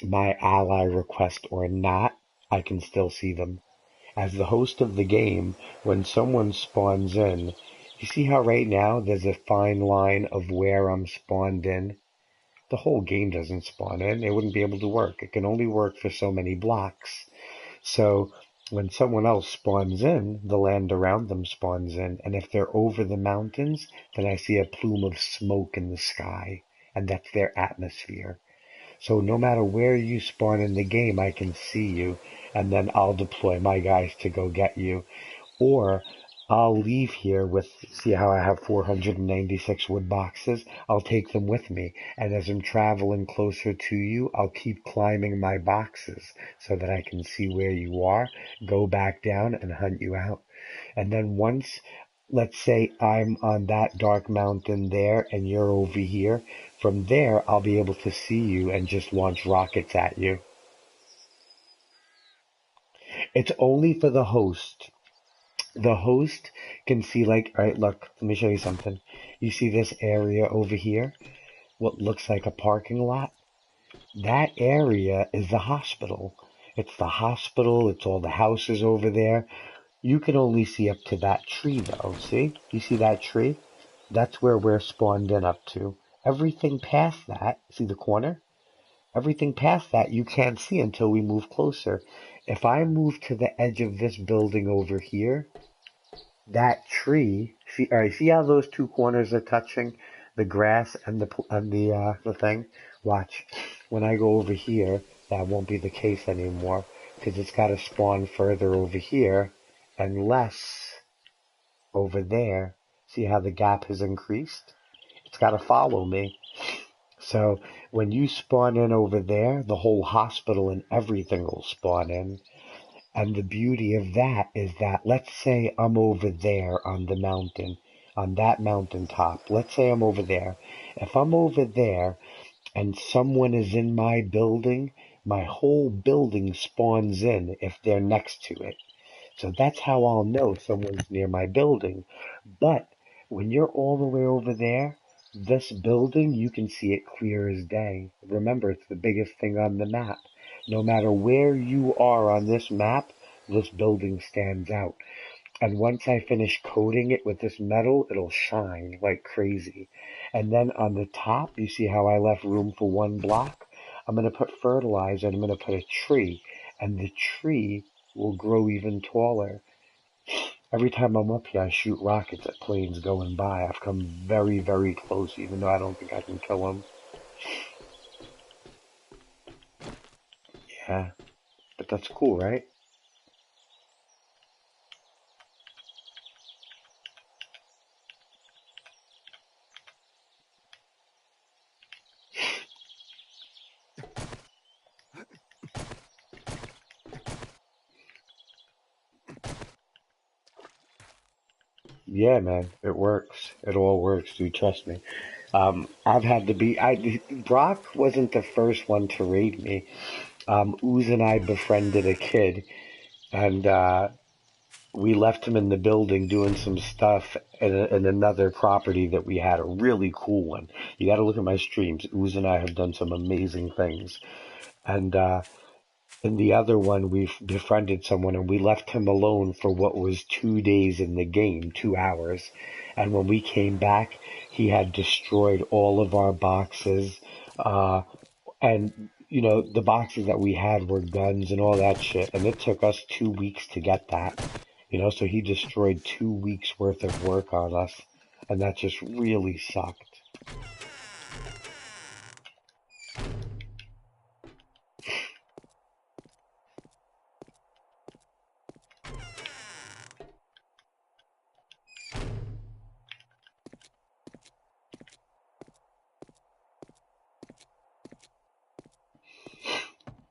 my ally request or not, I can still see them. As the host of the game, when someone spawns in, you see how right now there's a fine line of where I'm spawned in? The whole game doesn't spawn in. It wouldn't be able to work. It can only work for so many blocks. So when someone else spawns in, the land around them spawns in. And if they're over the mountains, then I see a plume of smoke in the sky. And that's their atmosphere. So no matter where you spawn in the game, I can see you, and then I'll deploy my guys to go get you. Or I'll leave here with, see how I have 496 wood boxes? I'll take them with me, and as I'm traveling closer to you, I'll keep climbing my boxes so that I can see where you are, go back down, and hunt you out. And then once, let's say I'm on that dark mountain there, and you're over here, from there, I'll be able to see you and just launch rockets at you. It's only for the host. The host can see, like, all right, look, let me show you something. You see this area over here? What looks like a parking lot? That area is the hospital. It's the hospital. It's all the houses over there. You can only see up to that tree, though. See? You see that tree? That's where we're spawned in up to. Everything past that, see the corner? Everything past that you can't see until we move closer. If I move to the edge of this building over here, that tree, see, all right, see how those two corners are touching? The grass and the thing? Watch. When I go over here, that won't be the case anymore because it's got to spawn further over here and less over there. See how the gap has increased? It's got to follow me. So when you spawn in over there, the whole hospital and everything will spawn in. And the beauty of that is that, let's say I'm over there on the mountain, on that mountaintop. Let's say I'm over there. If I'm over there and someone is in my building, my whole building spawns in if they're next to it. So that's how I'll know someone's near my building. But when you're all the way over there, this building, you can see it clear as day. Remember, it's the biggest thing on the map. No matter where you are on this map, this building stands out. And once I finish coating it with this metal, it'll shine like crazy. And then on the top, you see how I left room for one block? I'm going to put fertilizer and I'm going to put a tree. And the tree will grow even taller. Every time I'm up here, I shoot rockets at planes going by. I've come very, very close, even though I don't think I can kill them. Yeah, but that's cool, right? Yeah, man, it works. It all works, dude. Trust me. I've had to be. Brock wasn't the first one to raid me. Ooze and I befriended a kid, and we left him in the building doing some stuff in another property that we had, a really cool one. You got to look at my streams. Ooze and I have done some amazing things. And in the other one, we befriended someone and we left him alone for what was 2 days in the game, 2 hours. And when we came back, he had destroyed all of our boxes. And, you know, the boxes that we had were guns and all that shit. And it took us 2 weeks to get that. You know, so he destroyed 2 weeks worth of work on us. And that just really sucked.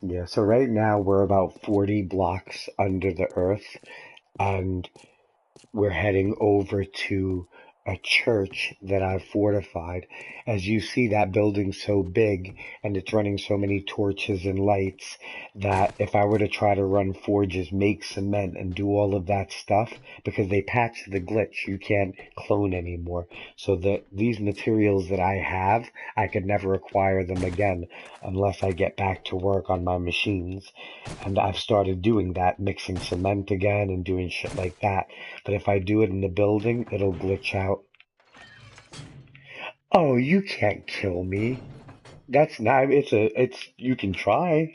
Yeah, so right now we're about 40 blocks under the earth, and we're heading over to a church that I've fortified. As you see, that building's so big and it's running so many torches and lights that if I were to try to run forges, make cement, and do all of that stuff, because they patched the glitch, you can't clone anymore. So these materials that I have, I could never acquire them again unless I get back to work on my machines. And I've started doing that, mixing cement again and doing shit like that. But if I do it in the building, it'll glitch out. Oh, you can't kill me. That's not, you can try.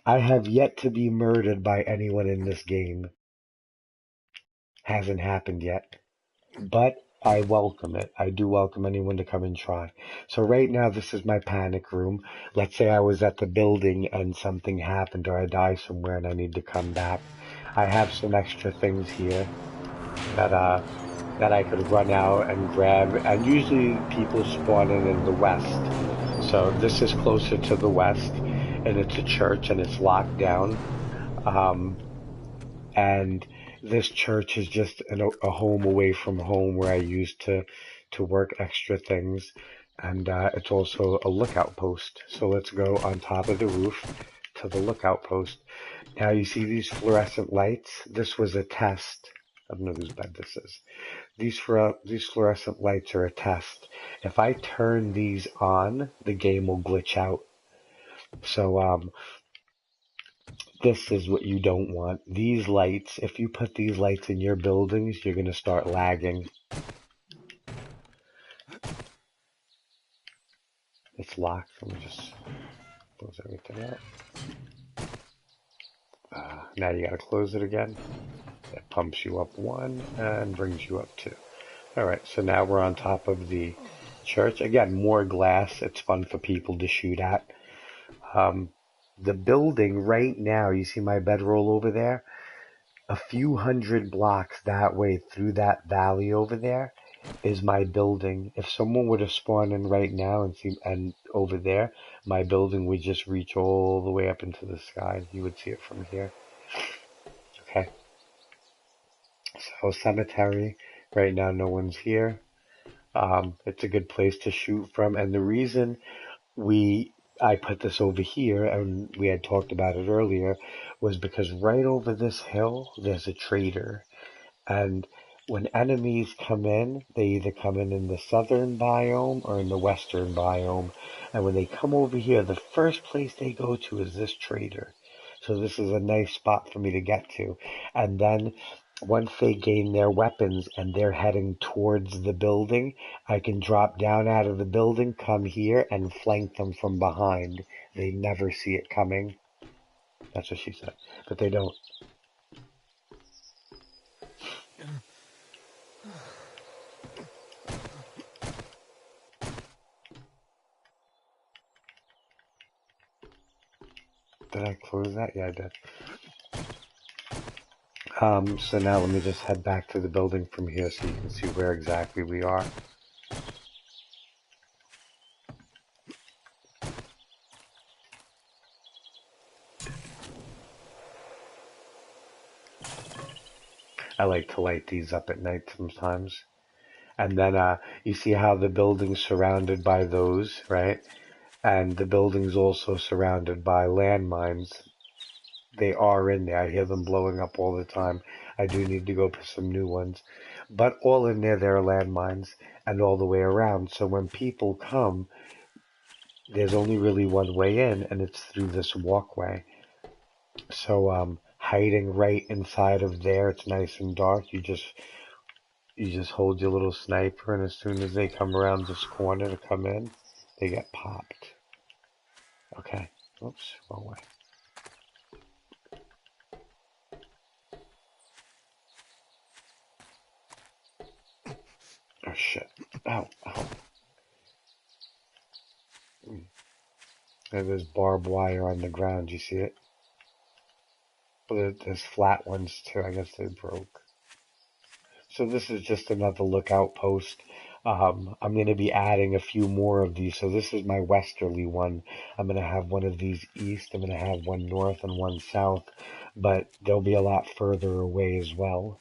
I have yet to be murdered by anyone in this game. Hasn't happened yet. But I welcome it. I do welcome anyone to come and try. So right now, this is my panic room. Let's say I was at the building and something happened or I die somewhere and I need to come back. I have some extra things here that I could run out and grab. And usually people spawn in the west. So this is closer to the west, and it's a church and it's locked down. And this church is just a home away from home where I used to work extra things. And it's also a lookout post. So let's go on top of the roof to the lookout post. Now you see these fluorescent lights? This was a test. I don't know whose bed this is. These fluorescent lights are a test. If I turn these on, the game will glitch out. So this is what you don't want. These lights, if you put these lights in your buildings, you're going to start lagging. It's locked. Let me just close everything out. Now you got to close it again. It pumps you up 1 and brings you up 2. Alright, so now we're on top of the church. Again, more glass. It's fun for people to shoot at. The building right now, you see my bedroll over there? A few hundred blocks that way through that valley over there is my building. If someone were to spawn in right now and over there, my building would just reach all the way up into the sky. You would see it from here. Okay. So cemetery, right now no one's here. It's a good place to shoot from, and the reason I put this over here, and we had talked about it earlier, was because right over this hill there's a trader, and when enemies come in, they either come in the southern biome or in the western biome, and when they come over here, the first place they go to is this trader. So this is a nice spot for me to get to, and then once they gain their weapons and they're heading towards the building, I can drop down out of the building, come here, and flank them from behind. They never see it coming. That's what she said. But they don't. Did I close that? Yeah, I did. So now let me just head back to the building from here so you can see where exactly we are. I like to light these up at night sometimes. And then you see how the building's surrounded by those, right? And the building's also surrounded by landmines. They are in there. I hear them blowing up all the time. I do need to go put some new ones. But all in there are landmines and all the way around. So when people come, there's only really one way in, and it's through this walkway. So hiding right inside of there, it's nice and dark. You just hold your little sniper, and as soon as they come around this corner to come in, they get popped. Okay. Oops, wrong way. Oh shit. Ow, ow. And there's barbed wire on the ground. You see it? But there's flat ones too. I guess they broke. So this is just another lookout post. I'm going to be adding a few more of these. So this is my westerly one. I'm going to have one of these east. I'm going to have one north and one south. But they'll be a lot further away as well.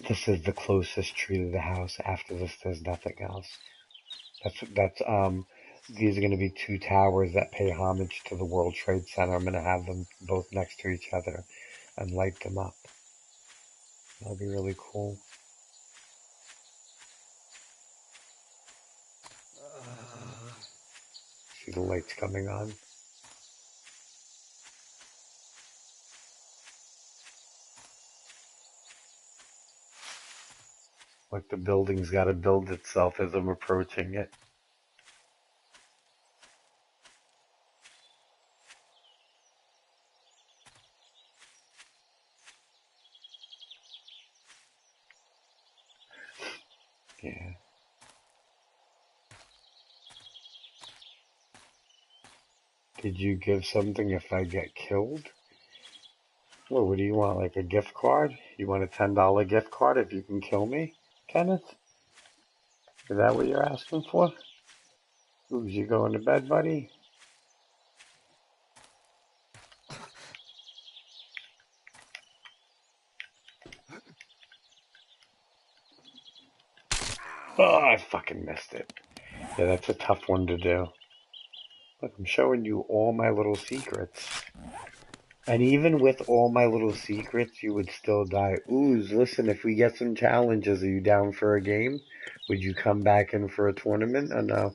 This is the closest tree to the house. After this, there's nothing else. These are going to be two towers that pay homage to the World Trade Center. I'm going to have them both next to each other and light them up. That'll be really cool. See the lights coming on. Like the building's got to build itself as I'm approaching it. Yeah. Did you give something if I get killed? Well, what do you want, like a gift card? You want a $10 gift card if you can kill me, Kenneth? Is that what you're asking for? Ooh, you going to bed, buddy? Oh, I fucking missed it. Yeah, that's a tough one to do. Look, I'm showing you all my little secrets. And even with all my little secrets, you would still die. Ooze, listen, if we get some challenges, are you down for a game? Would you come back in for a tournament or no?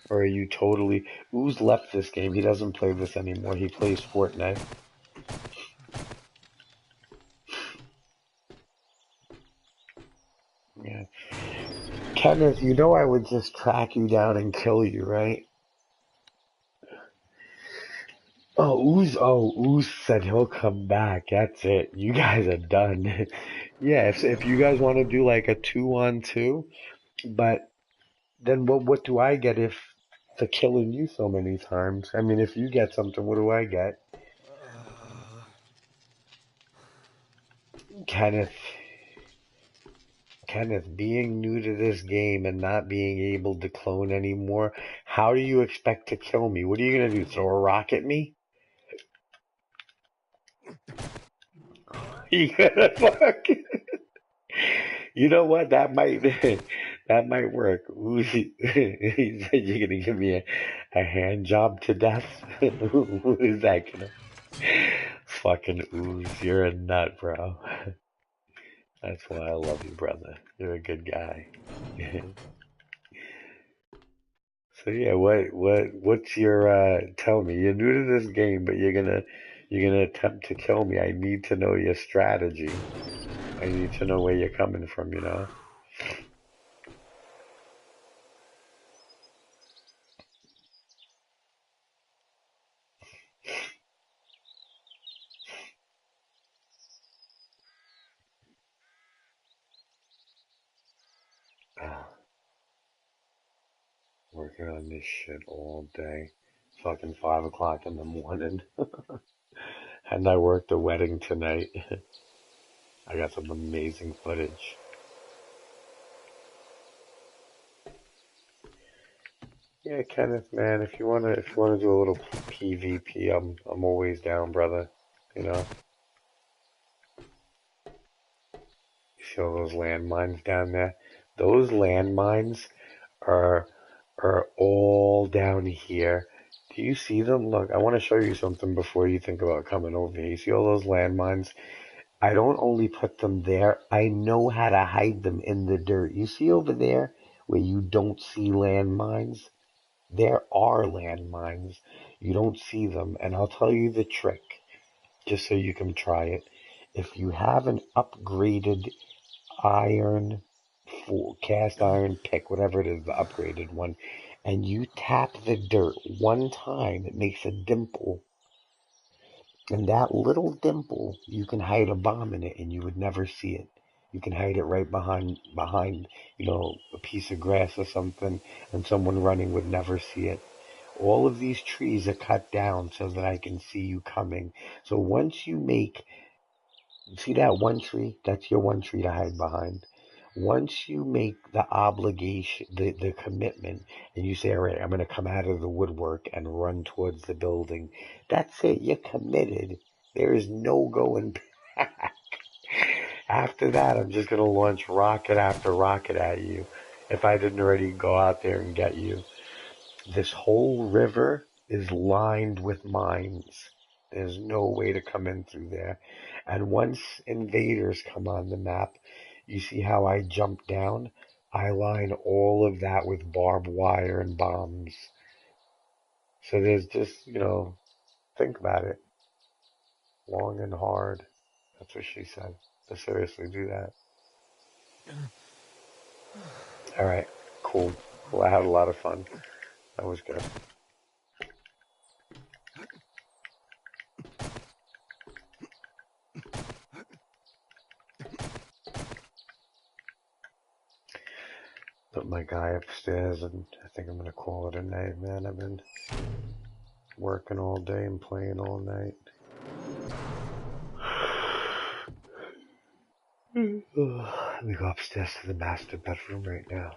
Or are you totally... Ooze left this game. He doesn't play this anymore. He plays Fortnite. Yeah. Kenneth, you know I would just track you down and kill you, right? Ooze said he'll come back. That's it. You guys are done. Yeah, if you guys want to do like a 2-on-2, but then what do I get if for killing you so many times? I mean, if you get something, what do I get? Kenneth, Kenneth, being new to this game and not being able to clone anymore, how do you expect to kill me? What are you gonna do? Throw a rock at me? You gonna fuck? You know what? That might work. Ooh, he said you're gonna give me a hand job to death. Who is that gonna? Fucking ooze, you're a nut, bro. That's why I love you, brother. You're a good guy. So yeah, what's your tell me, you're new to this game, but you're gonna attempt to kill me. I need to know your strategy. I need to know where you're coming from, you know? Ah, working on this shit all day. Fucking 5 o'clock in the morning. And I worked a wedding tonight. I got some amazing footage. Yeah, Kenneth, man, if you wanna do a little PvP, I'm always down, brother. You know, you see all those landmines down there? Those landmines are are all down here. Do you see them? Look, I want to show you something before you think about coming over here. You see all those landmines? I don't only put them there, I know how to hide them in the dirt. You see over there where you don't see landmines? There are landmines. You don't see them. And I'll tell you the trick, just so you can try it. If you have an upgraded iron, cast iron pick, whatever it is, the upgraded one, and you tap the dirt one time, it makes a dimple. And that little dimple, you can hide a bomb in it and you would never see it. You can hide it right behind, a piece of grass or something, and someone running would never see it. All of these trees are cut down so that I can see you coming. So once you see that one tree? That's your one tree to hide behind. Once you make the obligation, the commitment, and you say, all right, I'm going to come out of the woodwork and run towards the building, that's it. You're committed. There is no going back. After that, I'm just going to launch rocket after rocket at you if I didn't already go out there and get you. This whole river is lined with mines. There's no way to come in through there. And once invaders come on the map, you see how I jump down? I line all of that with barbed wire and bombs. So there's just, think about it. Long and hard. That's what she said. To seriously do that. Alright, cool. Well, I had a lot of fun. That was good. Put my guy upstairs, and I think I'm going to call it a night, man. I've been working all day and playing all night. Let me go upstairs to the master bedroom right now.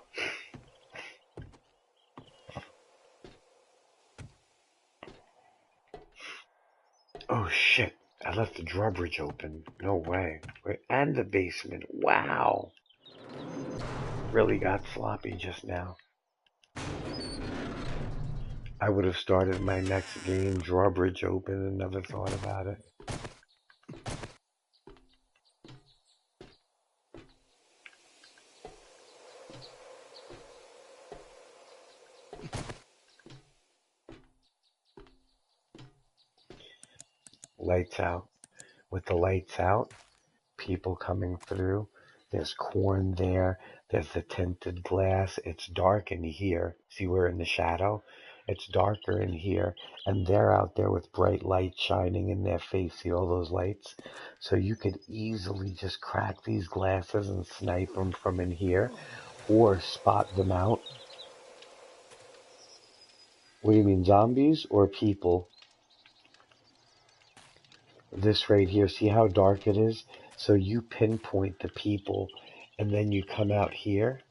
Oh shit, I left the drawbridge open. No way. Wait, and the basement. Wow. Really got sloppy just now. I would have started my next game drawbridge open and never thought about it. Lights out. With the lights out, people coming through. There's corn there. There's the tinted glass. It's dark in here. See, we're in the shadow. It's darker in here. And they're out there with bright light shining in their face. See all those lights? So you could easily just crack these glasses and snipe them from in here or spot them out. What do you mean, zombies or people? This right here, see how dark it is? So you pinpoint the people, and then you come out here,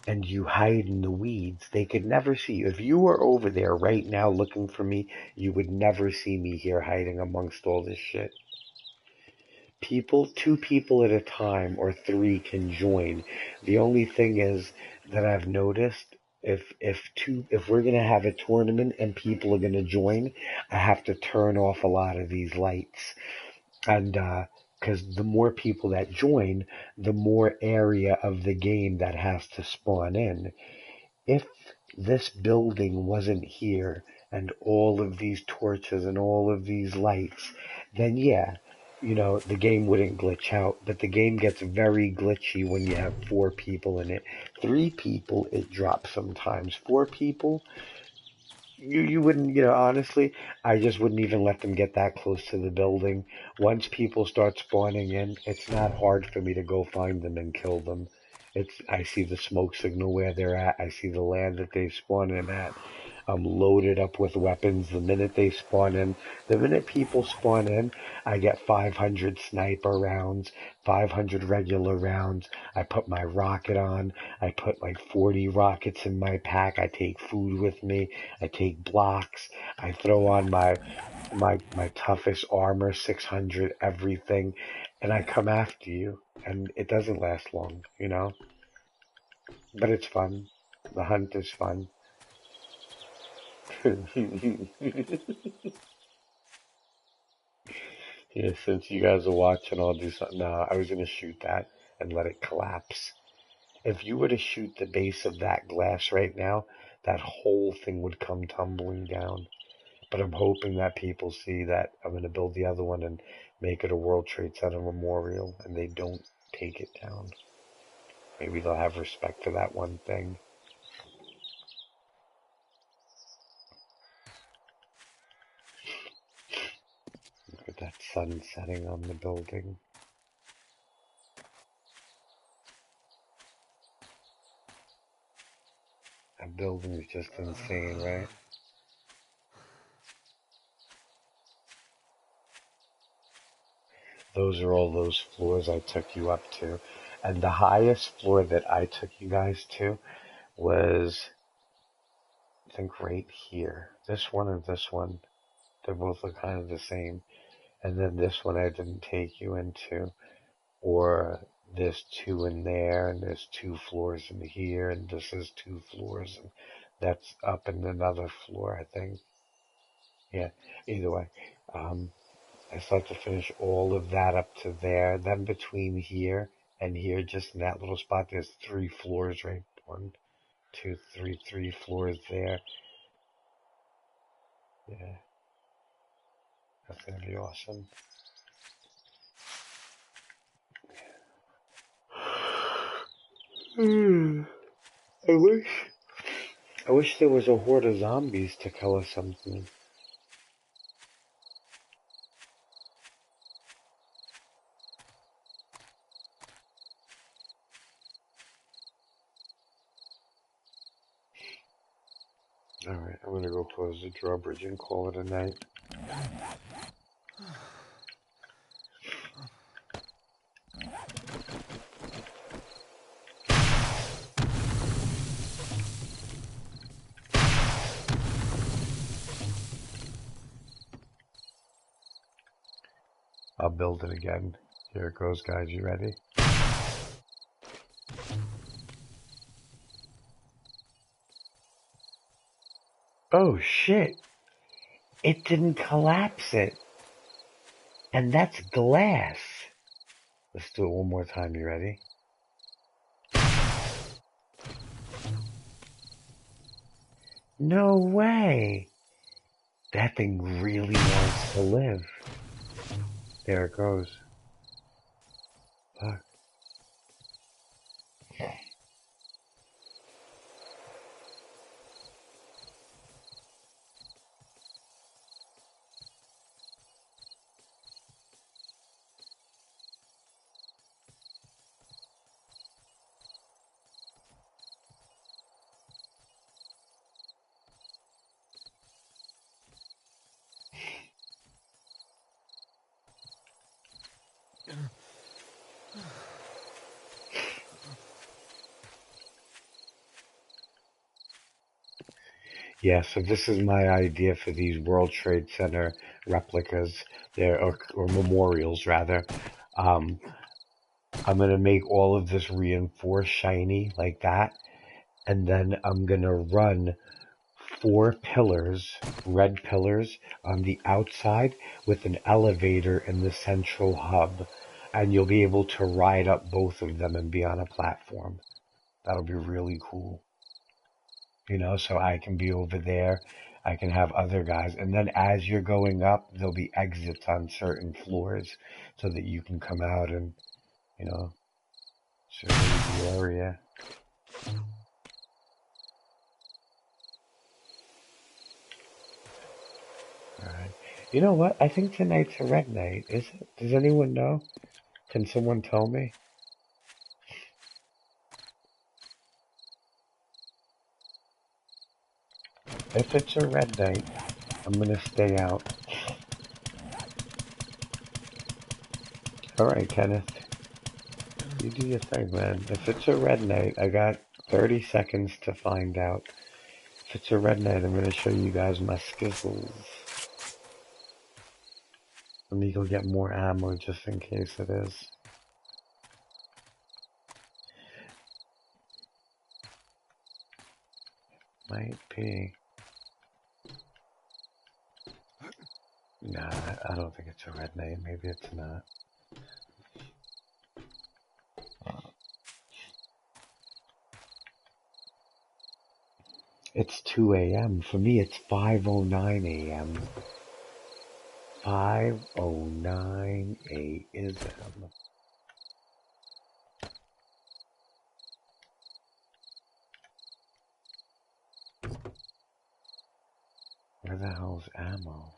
and you hide in the weeds. They could never see you. If you were over there right now looking for me, you would never see me here hiding amongst all this shit. Two people at a time or three can join. The only thing is that I've noticed if we're gonna have a tournament and people are gonna join, I have to turn off a lot of these lights. And because the more people that join, the more area of the game that has to spawn in. If this building wasn't here and all of these torches and all of these lights, then yeah, the game wouldn't glitch out. But the game gets very glitchy when you have 4 people in it. 3 people, it drops sometimes. 4 people, you wouldn't, honestly, I just wouldn't even let them get that close to the building. Once people start spawning in, it's not hard for me to go find them and kill them. I see the smoke signal where they're at. I see the land that they spawn in at. I'm loaded up with weapons the minute they spawn in. The minute people spawn in, I get 500 sniper rounds, 500 regular rounds. I put my rocket on. I put like 40 rockets in my pack. I take food with me. I take blocks. I throw on my toughest armor, 600, everything, and I come after you. And it doesn't last long, But it's fun. The hunt is fun. Yeah, since you guys are watching, I'll do something. No, I was gonna shoot that and let it collapse. If you were to shoot the base of that glass right now, that whole thing would come tumbling down. But I'm hoping that people see that I'm gonna build the other one and make it a World Trade Center memorial, and they don't take it down. Maybe they'll have respect for that one thing. Look at that sun setting on the building. That building is just insane, right? Those are all those floors I took you up to. And the highest floor that I took you guys to was, I think, right here. This one and this one, they both look kind of the same. And then this one I didn't take you into. Or there's two in there, and there's two floors in here, and this is two floors, and that's up in another floor, I think. Yeah, either way. I still have to finish all of that up to there. Then between here and here, just in that little spot, there's three floors, right? One, two, three floors there. Yeah, that's gonna be awesome. I wish there was a horde of zombies to kill us something. Alright, I'm gonna go close the drawbridge and call it a night. I'll build it again. Here it goes, guys. You ready? Oh, shit. It didn't collapse it. And that's glass. Let's do it one more time. You ready? No way. That thing really wants to live. There it goes. Fuck. Yeah, so this is my idea for these World Trade Center replicas, there or memorials rather. Um, I'm gonna make all of this reinforced shiny like that, and then I'm gonna run 4 pillars, red pillars, on the outside with an elevator in the central hub, and you'll be able to ride up both of them and be on a platform. That'll be really cool. So I can be over there. I can have other guys. And then as you're going up, there'll be exits on certain floors so that you can come out and, survey the area. Alright. You know what? I think tonight's a red night, is it? Does anyone know? Can someone tell me? If it's a red night, I'm gonna stay out. Alright, Kenneth. You do your thing, man. If it's a red night, I got 30 seconds to find out. If it's a red night, I'm gonna show you guys my skizzles. Let me go get more ammo just in case it is. Might be. Nah, I don't think it's a red knight. Maybe it's not. It's 2 a.m. For me, it's 5:09 a.m. 5:09 a.m. Where the hell's ammo?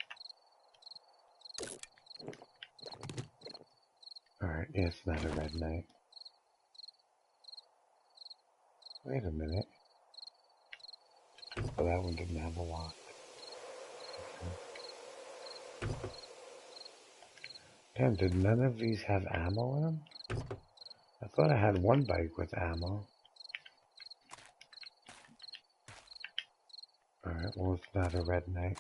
Alright, yeah, it's not a red knight. Wait a minute. Oh, that one didn't have a lock. Okay. Damn, did none of these have ammo in them? I thought I had one bike with ammo. Alright, well, it's not a red knight.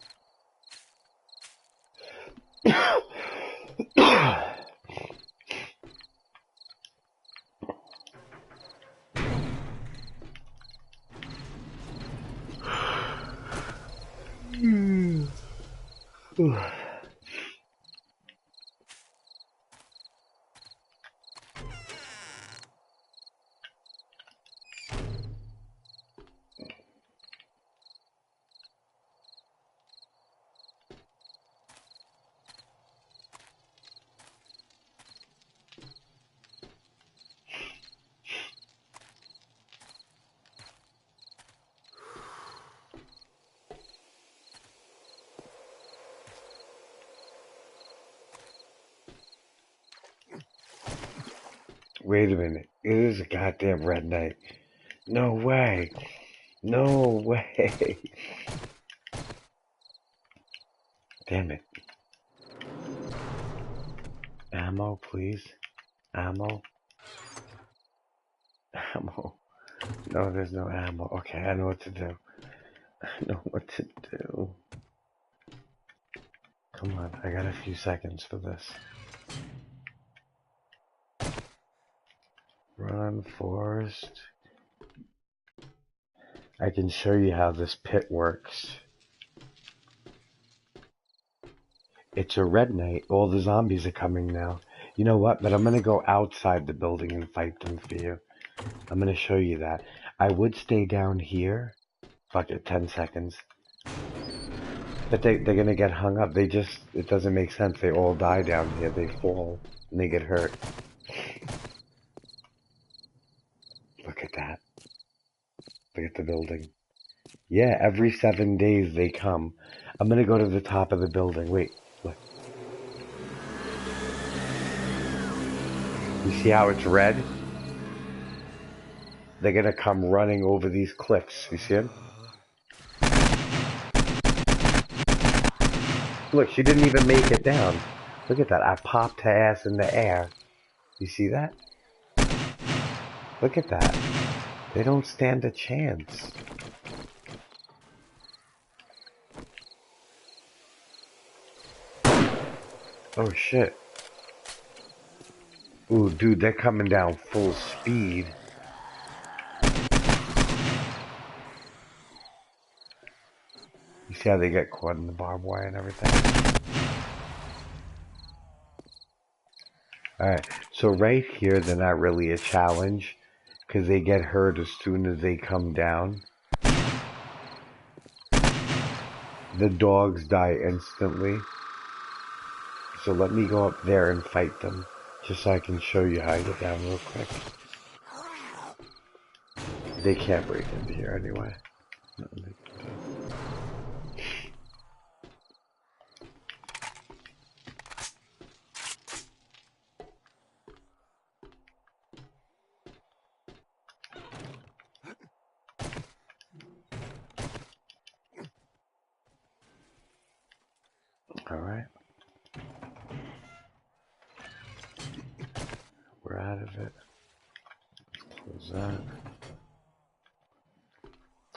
Wait a minute. It is a goddamn red knight. No way. No way. Damn it. Ammo, please. Ammo. Ammo. No, there's no ammo. Okay, I know what to do. I know what to do. Come on, I got a few seconds for this. Run, Forrest. I can show you how this pit works. It's a red knight. All the zombies are coming now. You know what? But I'm going to go outside the building and fight them for you. I'm going to show you that. I would stay down here. Fuck it, 10 seconds. But they're going to get hung up. It doesn't make sense. They all die down here. They fall and they get hurt. Look at that. Look at the building. Yeah, every 7 days they come. I'm going to go to the top of the building. Wait, look. You see how it's red? They're going to come running over these cliffs. You see them? Look, she didn't even make it down. Look at that. I popped her ass in the air. You see that? Look at that. They don't stand a chance. Oh, shit. Ooh, dude, they're coming down full speed. You see how they get caught in the barbed wire and everything? Alright, so right here, they're not really a challenge, because they get hurt as soon as they come down. The dogs die instantly. So let me go up there and fight them, just so I can show you how I get down real quick. They can't break into here anyway. Alright. We're out of it. Close that.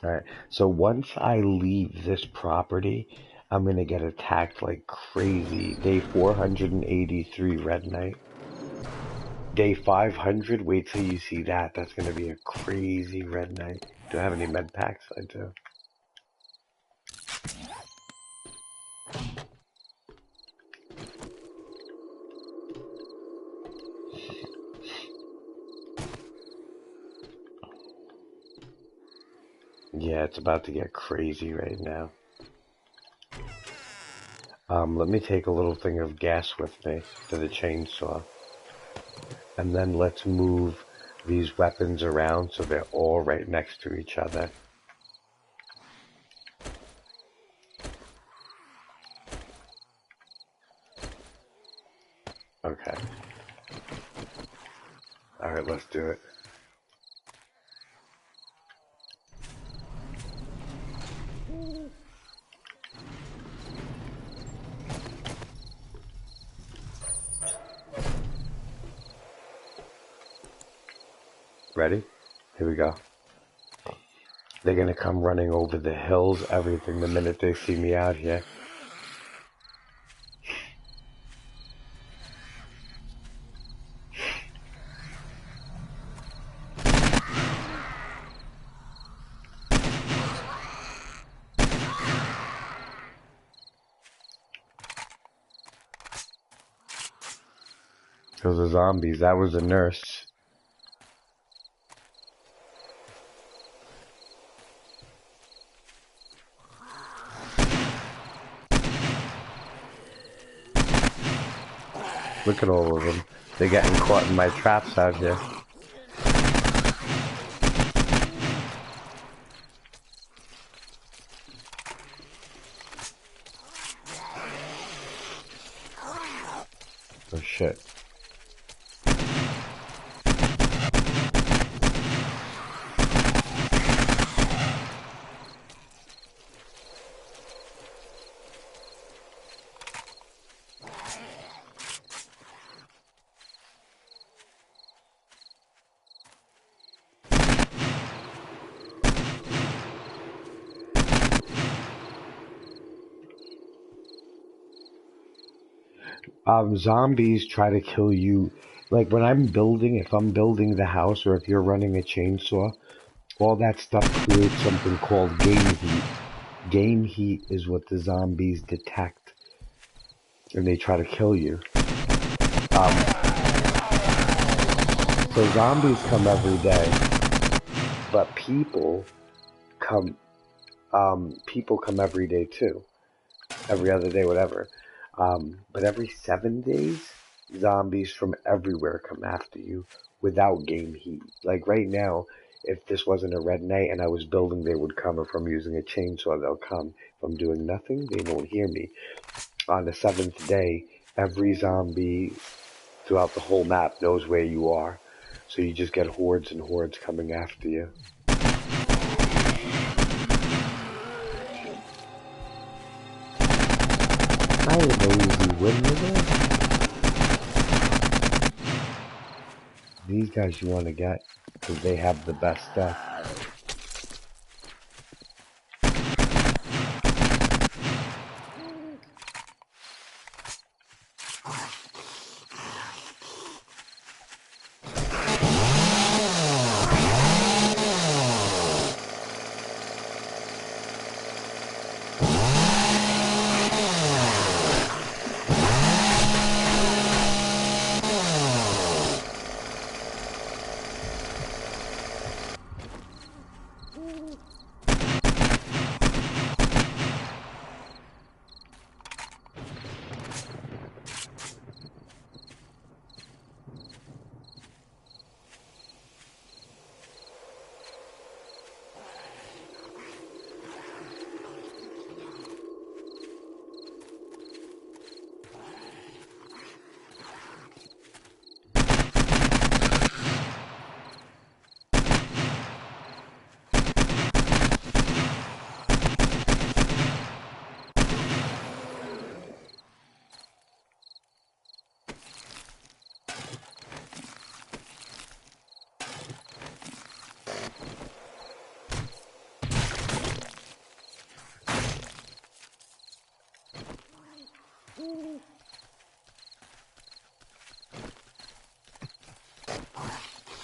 Alright, so once I leave this property, I'm gonna get attacked like crazy. Day 483 Red Knight. Day 500, wait till you see that. That's gonna be a crazy Red Knight. Do I have any med packs? I do. Yeah, it's about to get crazy right now. Let me take a little thing of gas with me for the chainsaw. And then let's move these weapons around so they're all right next to each other. Okay. Alright, let's do it. Ready? Here we go. They're gonna come running over the hills, everything, the minute they see me out here. Those are zombies. That was a nurse. Look at all of them. They're getting caught in my traps out here. Oh shit. Zombies try to kill you. Like when I'm building, if I'm building the house or if you're running a chainsaw, all that stuff creates something called game heat. Game heat is what the zombies detect, and they try to kill you. So zombies come every day, but people come every day too. Every other day, whatever. But every 7 days, zombies from everywhere come after you without game heat. Like right now, if this wasn't a red night and I was building, they would come. If I'm using a chainsaw, they'll come. If I'm doing nothing, they won't hear me. On the 7th day, every zombie throughout the whole map knows where you are. So you just get hordes and hordes coming after you. I lazy windmiller. These guys you want to get because they have the best stuff.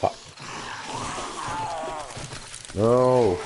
Fuck. No.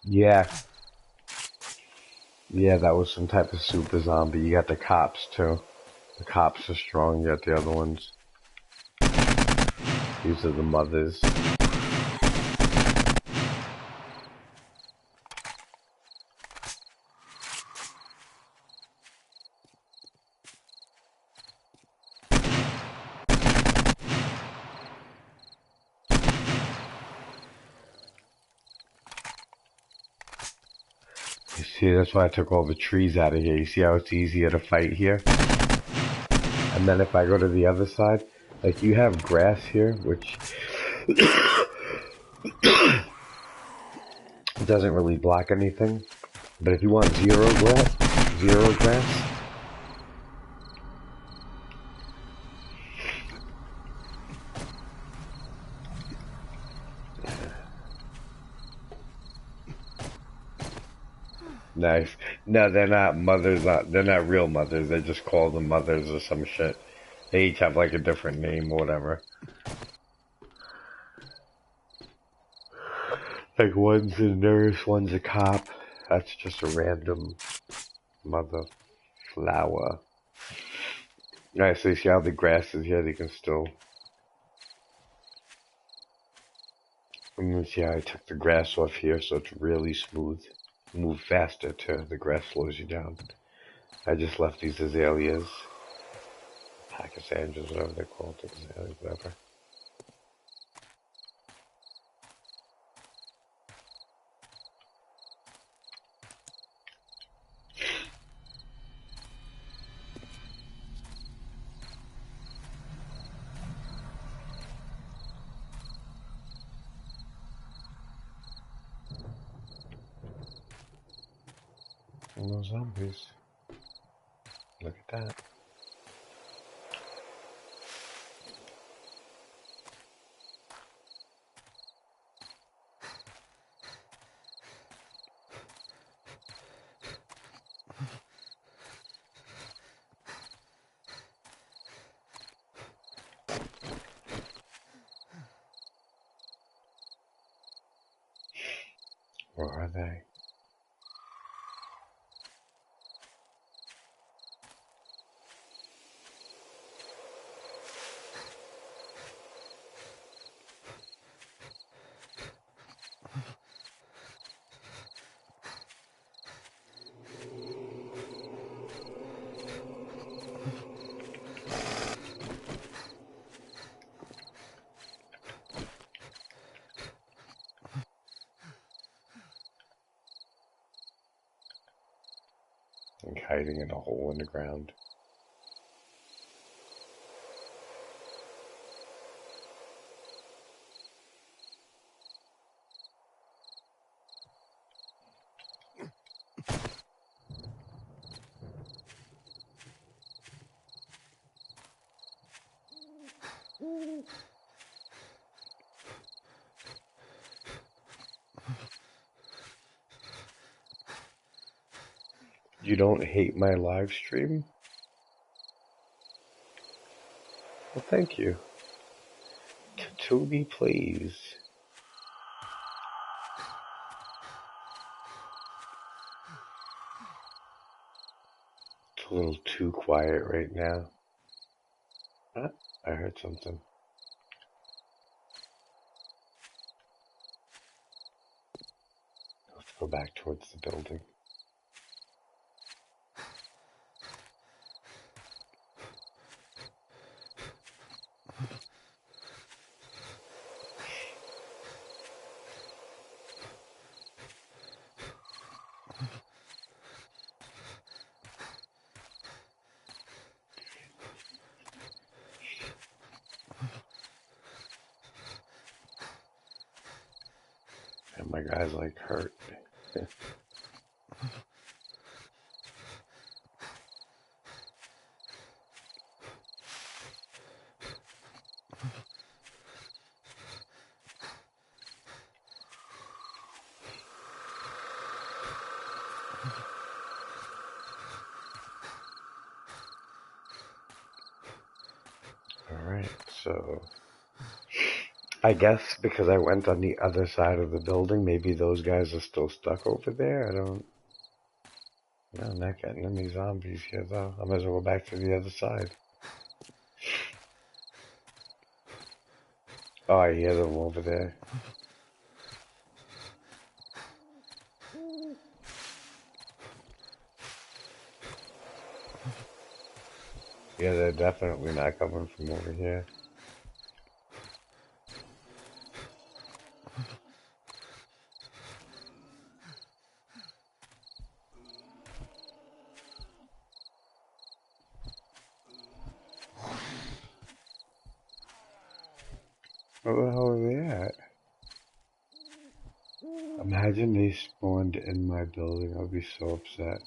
Yeah. Yeah, that was some type of super zombie. You got the cops, too. The cops are strong, you got the other ones. These are the mothers. You see, that's why I took all the trees out of here. You see how it's easier to fight here? And then if I go to the other side, like you have grass here, which doesn't really block anything. But if you want zero grass, nice. No, they're not mothers. They're not real mothers. They just call them mothers or some shit. They each have like a different name or whatever. Like one's a nurse, one's a cop. That's just a random mother flower. Alright, so you see how the grass is here? They can still. And then see how I took the grass off here so it's really smooth. Move faster too. The grass slows you down. I just left these azaleas. Pachysandras, whatever they're called. Azaleas, whatever. No zombies. Look at that. Where are they? Like hiding in a hole in the ground. You don't hate my live stream? Well, thank you. Toby plays. It's a little too quiet right now. Ah, I heard something. Let's go back towards the building. And my guy's like hurt. Alright, so I guess because I went on the other side of the building, maybe those guys are still stuck over there. I'm not getting any zombies here though. I might as well go back to the other side. Oh, I hear them over there. Yeah, they're definitely not coming from over here. Where the hell are they at? Imagine they spawned in my building. I'd be so upset.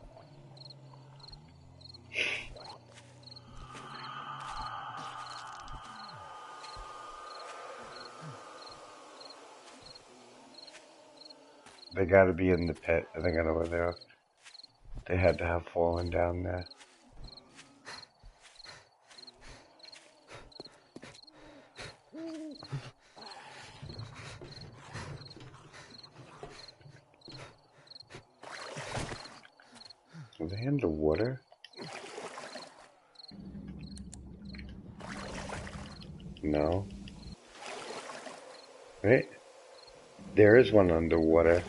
They gotta be in the pit. I think I know where they are. They had to have fallen down there. Are they underwater? No. Right? There is one underwater.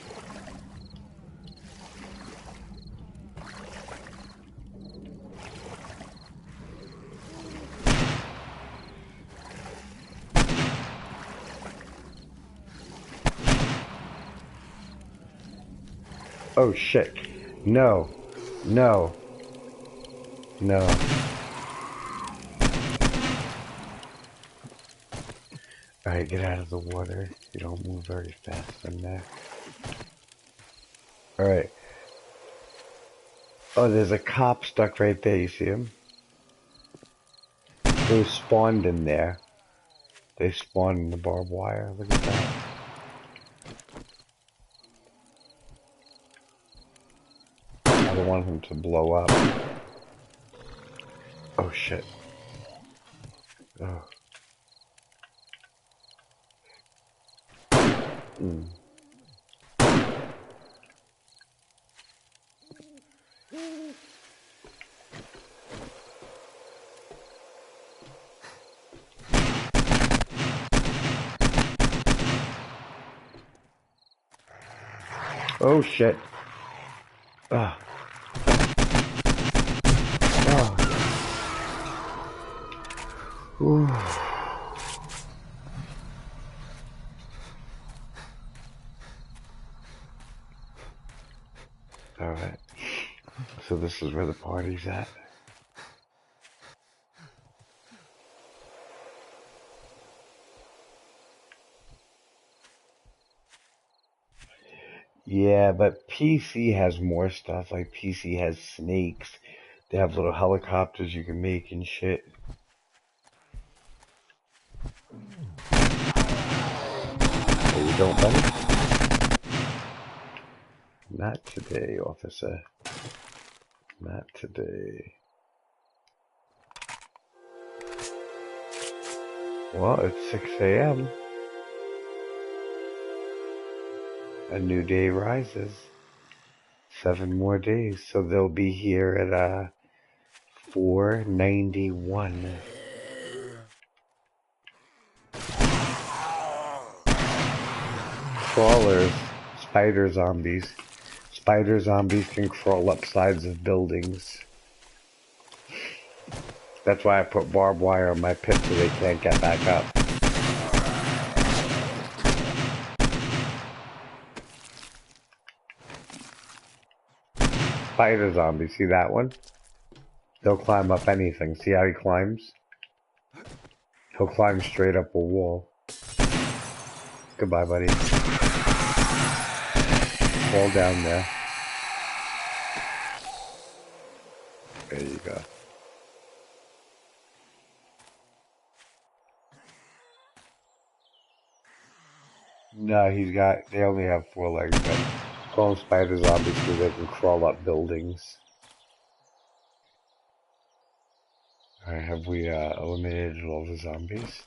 Oh shit. No. No. No. Alright, get out of the water. You don't move very fast in there. Alright. Oh, there's a cop stuck right there. You see him? They spawned in there. They spawned in the barbed wire. Look at that. I don't want him to blow up. Oh shit. Oh. Mm. Oh shit. Ah. Oh. Ooh. Alright. So this is where the party's at. Yeah, but PC has more stuff. Like PC has snakes. They have little helicopters you can make and shit. Oh, you don't, buddy? Not today, officer. Not today. Well, it's 6 a.m. A new day rises. 7 more days. So they'll be here at 491. Crawlers. Spider zombies. Spider zombies can crawl up sides of buildings. That's why I put barbed wire on my pit so they can't get back up. Spider zombie, see that one? They'll climb up anything. See how he climbs? He'll climb straight up a wall. Goodbye, buddy. Fall down there. There you go. No, they only have 4 legs, but call them spider zombies because they can crawl up buildings. Alright, have we eliminated all the zombies?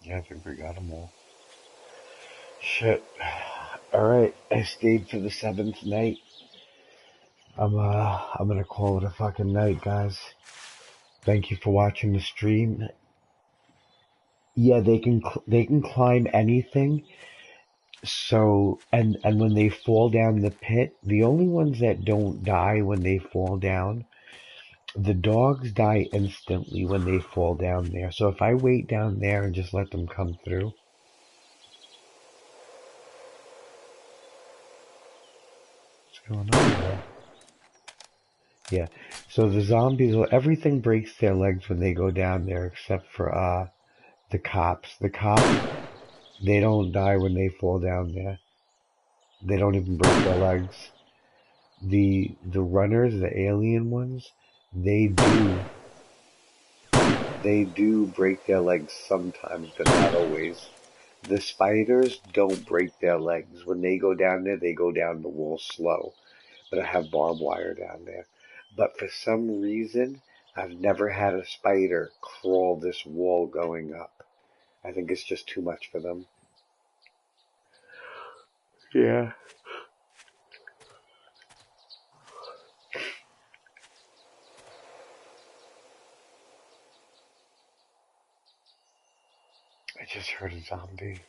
Yeah, I think we got them all. Shit. Alright, I stayed for the 7th night. I'm gonna call it a fucking night, guys. Thank you for watching the stream. Yeah, they can climb anything. So, and when they fall down the pit, the only ones that don't die when they fall down, the dogs die instantly when they fall down there. So if I wait down there and just let them come through. What's going on there? Yeah. So the zombies, everything breaks their legs when they go down there except for the cops. The cops, they don't die when they fall down there. They don't even break their legs. The runners, the alien ones, they do break their legs sometimes, but not always. The spiders don't break their legs. When they go down there, they go down the wall slow. But I have barbed wire down there. But for some reason, I've never had a spider crawl this wall going up. I think it's just too much for them. Yeah. I just heard a zombie.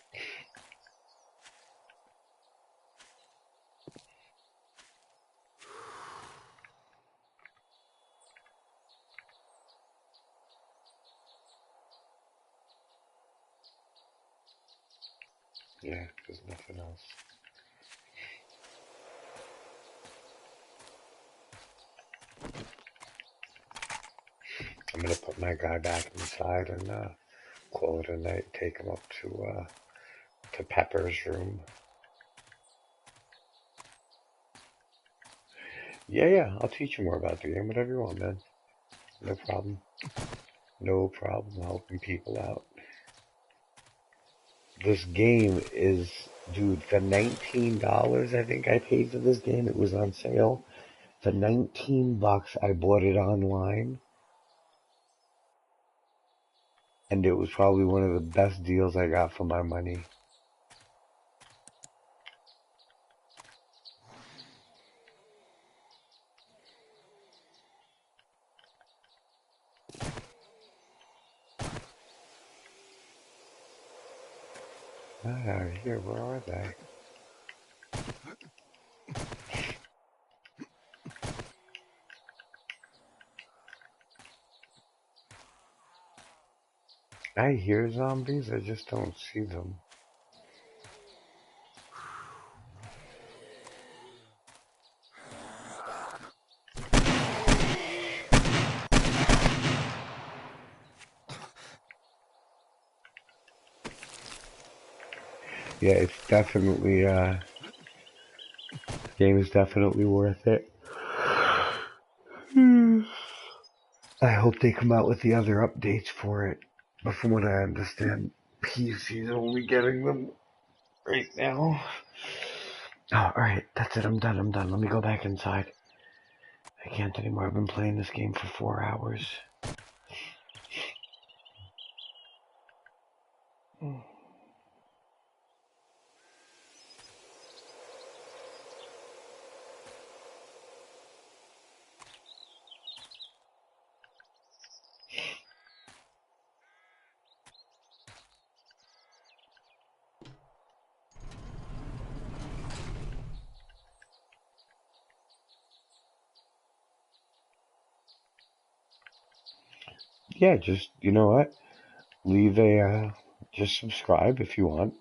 Yeah, there's nothing else. I'm gonna put my guy back inside and call it a night. Take him up to Pepper's room. Yeah, I'll teach you more about the game. Whatever you want, man. No problem. No problem helping people out. This game is, dude, for $19, I think I paid for this game. It was on sale. For $19, I bought it online. And it was probably one of the best deals I got for my money. Not out here. Where are they? I hear zombies. I just don't see them. Yeah, it's definitely, game is definitely worth it. I hope they come out with the other updates for it. But from what I understand, PC is only getting them right now. Oh, alright, that's it. I'm done. Let me go back inside. I can't anymore. I've been playing this game for 4 hours. Yeah, just, you know what? Leave just subscribe if you want.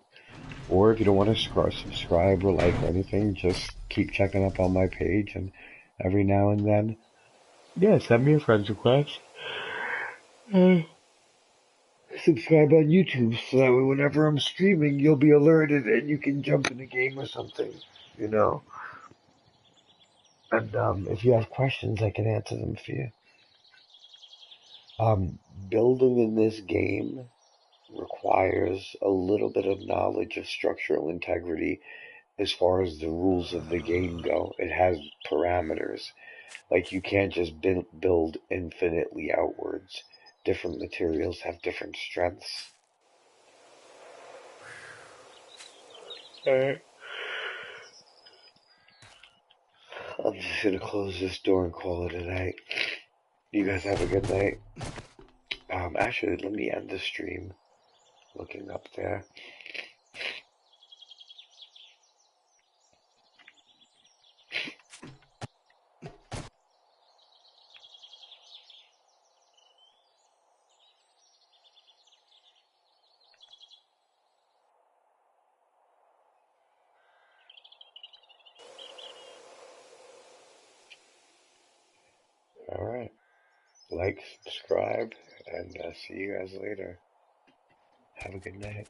Or if you don't want to subscribe or like or anything, just keep checking up on my page, and every now and then Yeah, send me a friend's request. Uh, Subscribe on YouTube so that way whenever I'm streaming, you'll be alerted and you can jump in a game or something, you know. And if you have questions, I can answer them for you. Building in this game requires a little bit of knowledge of structural integrity as far as the rules of the game go. It has parameters. Like you can't just build infinitely outwards. Different materials have different strengths. Alright. I'm just gonna close this door and call it a night. You guys have a good night. Actually, let me end the stream. Looking up there. Alright. Like, subscribe, and see you guys later. Have a good night.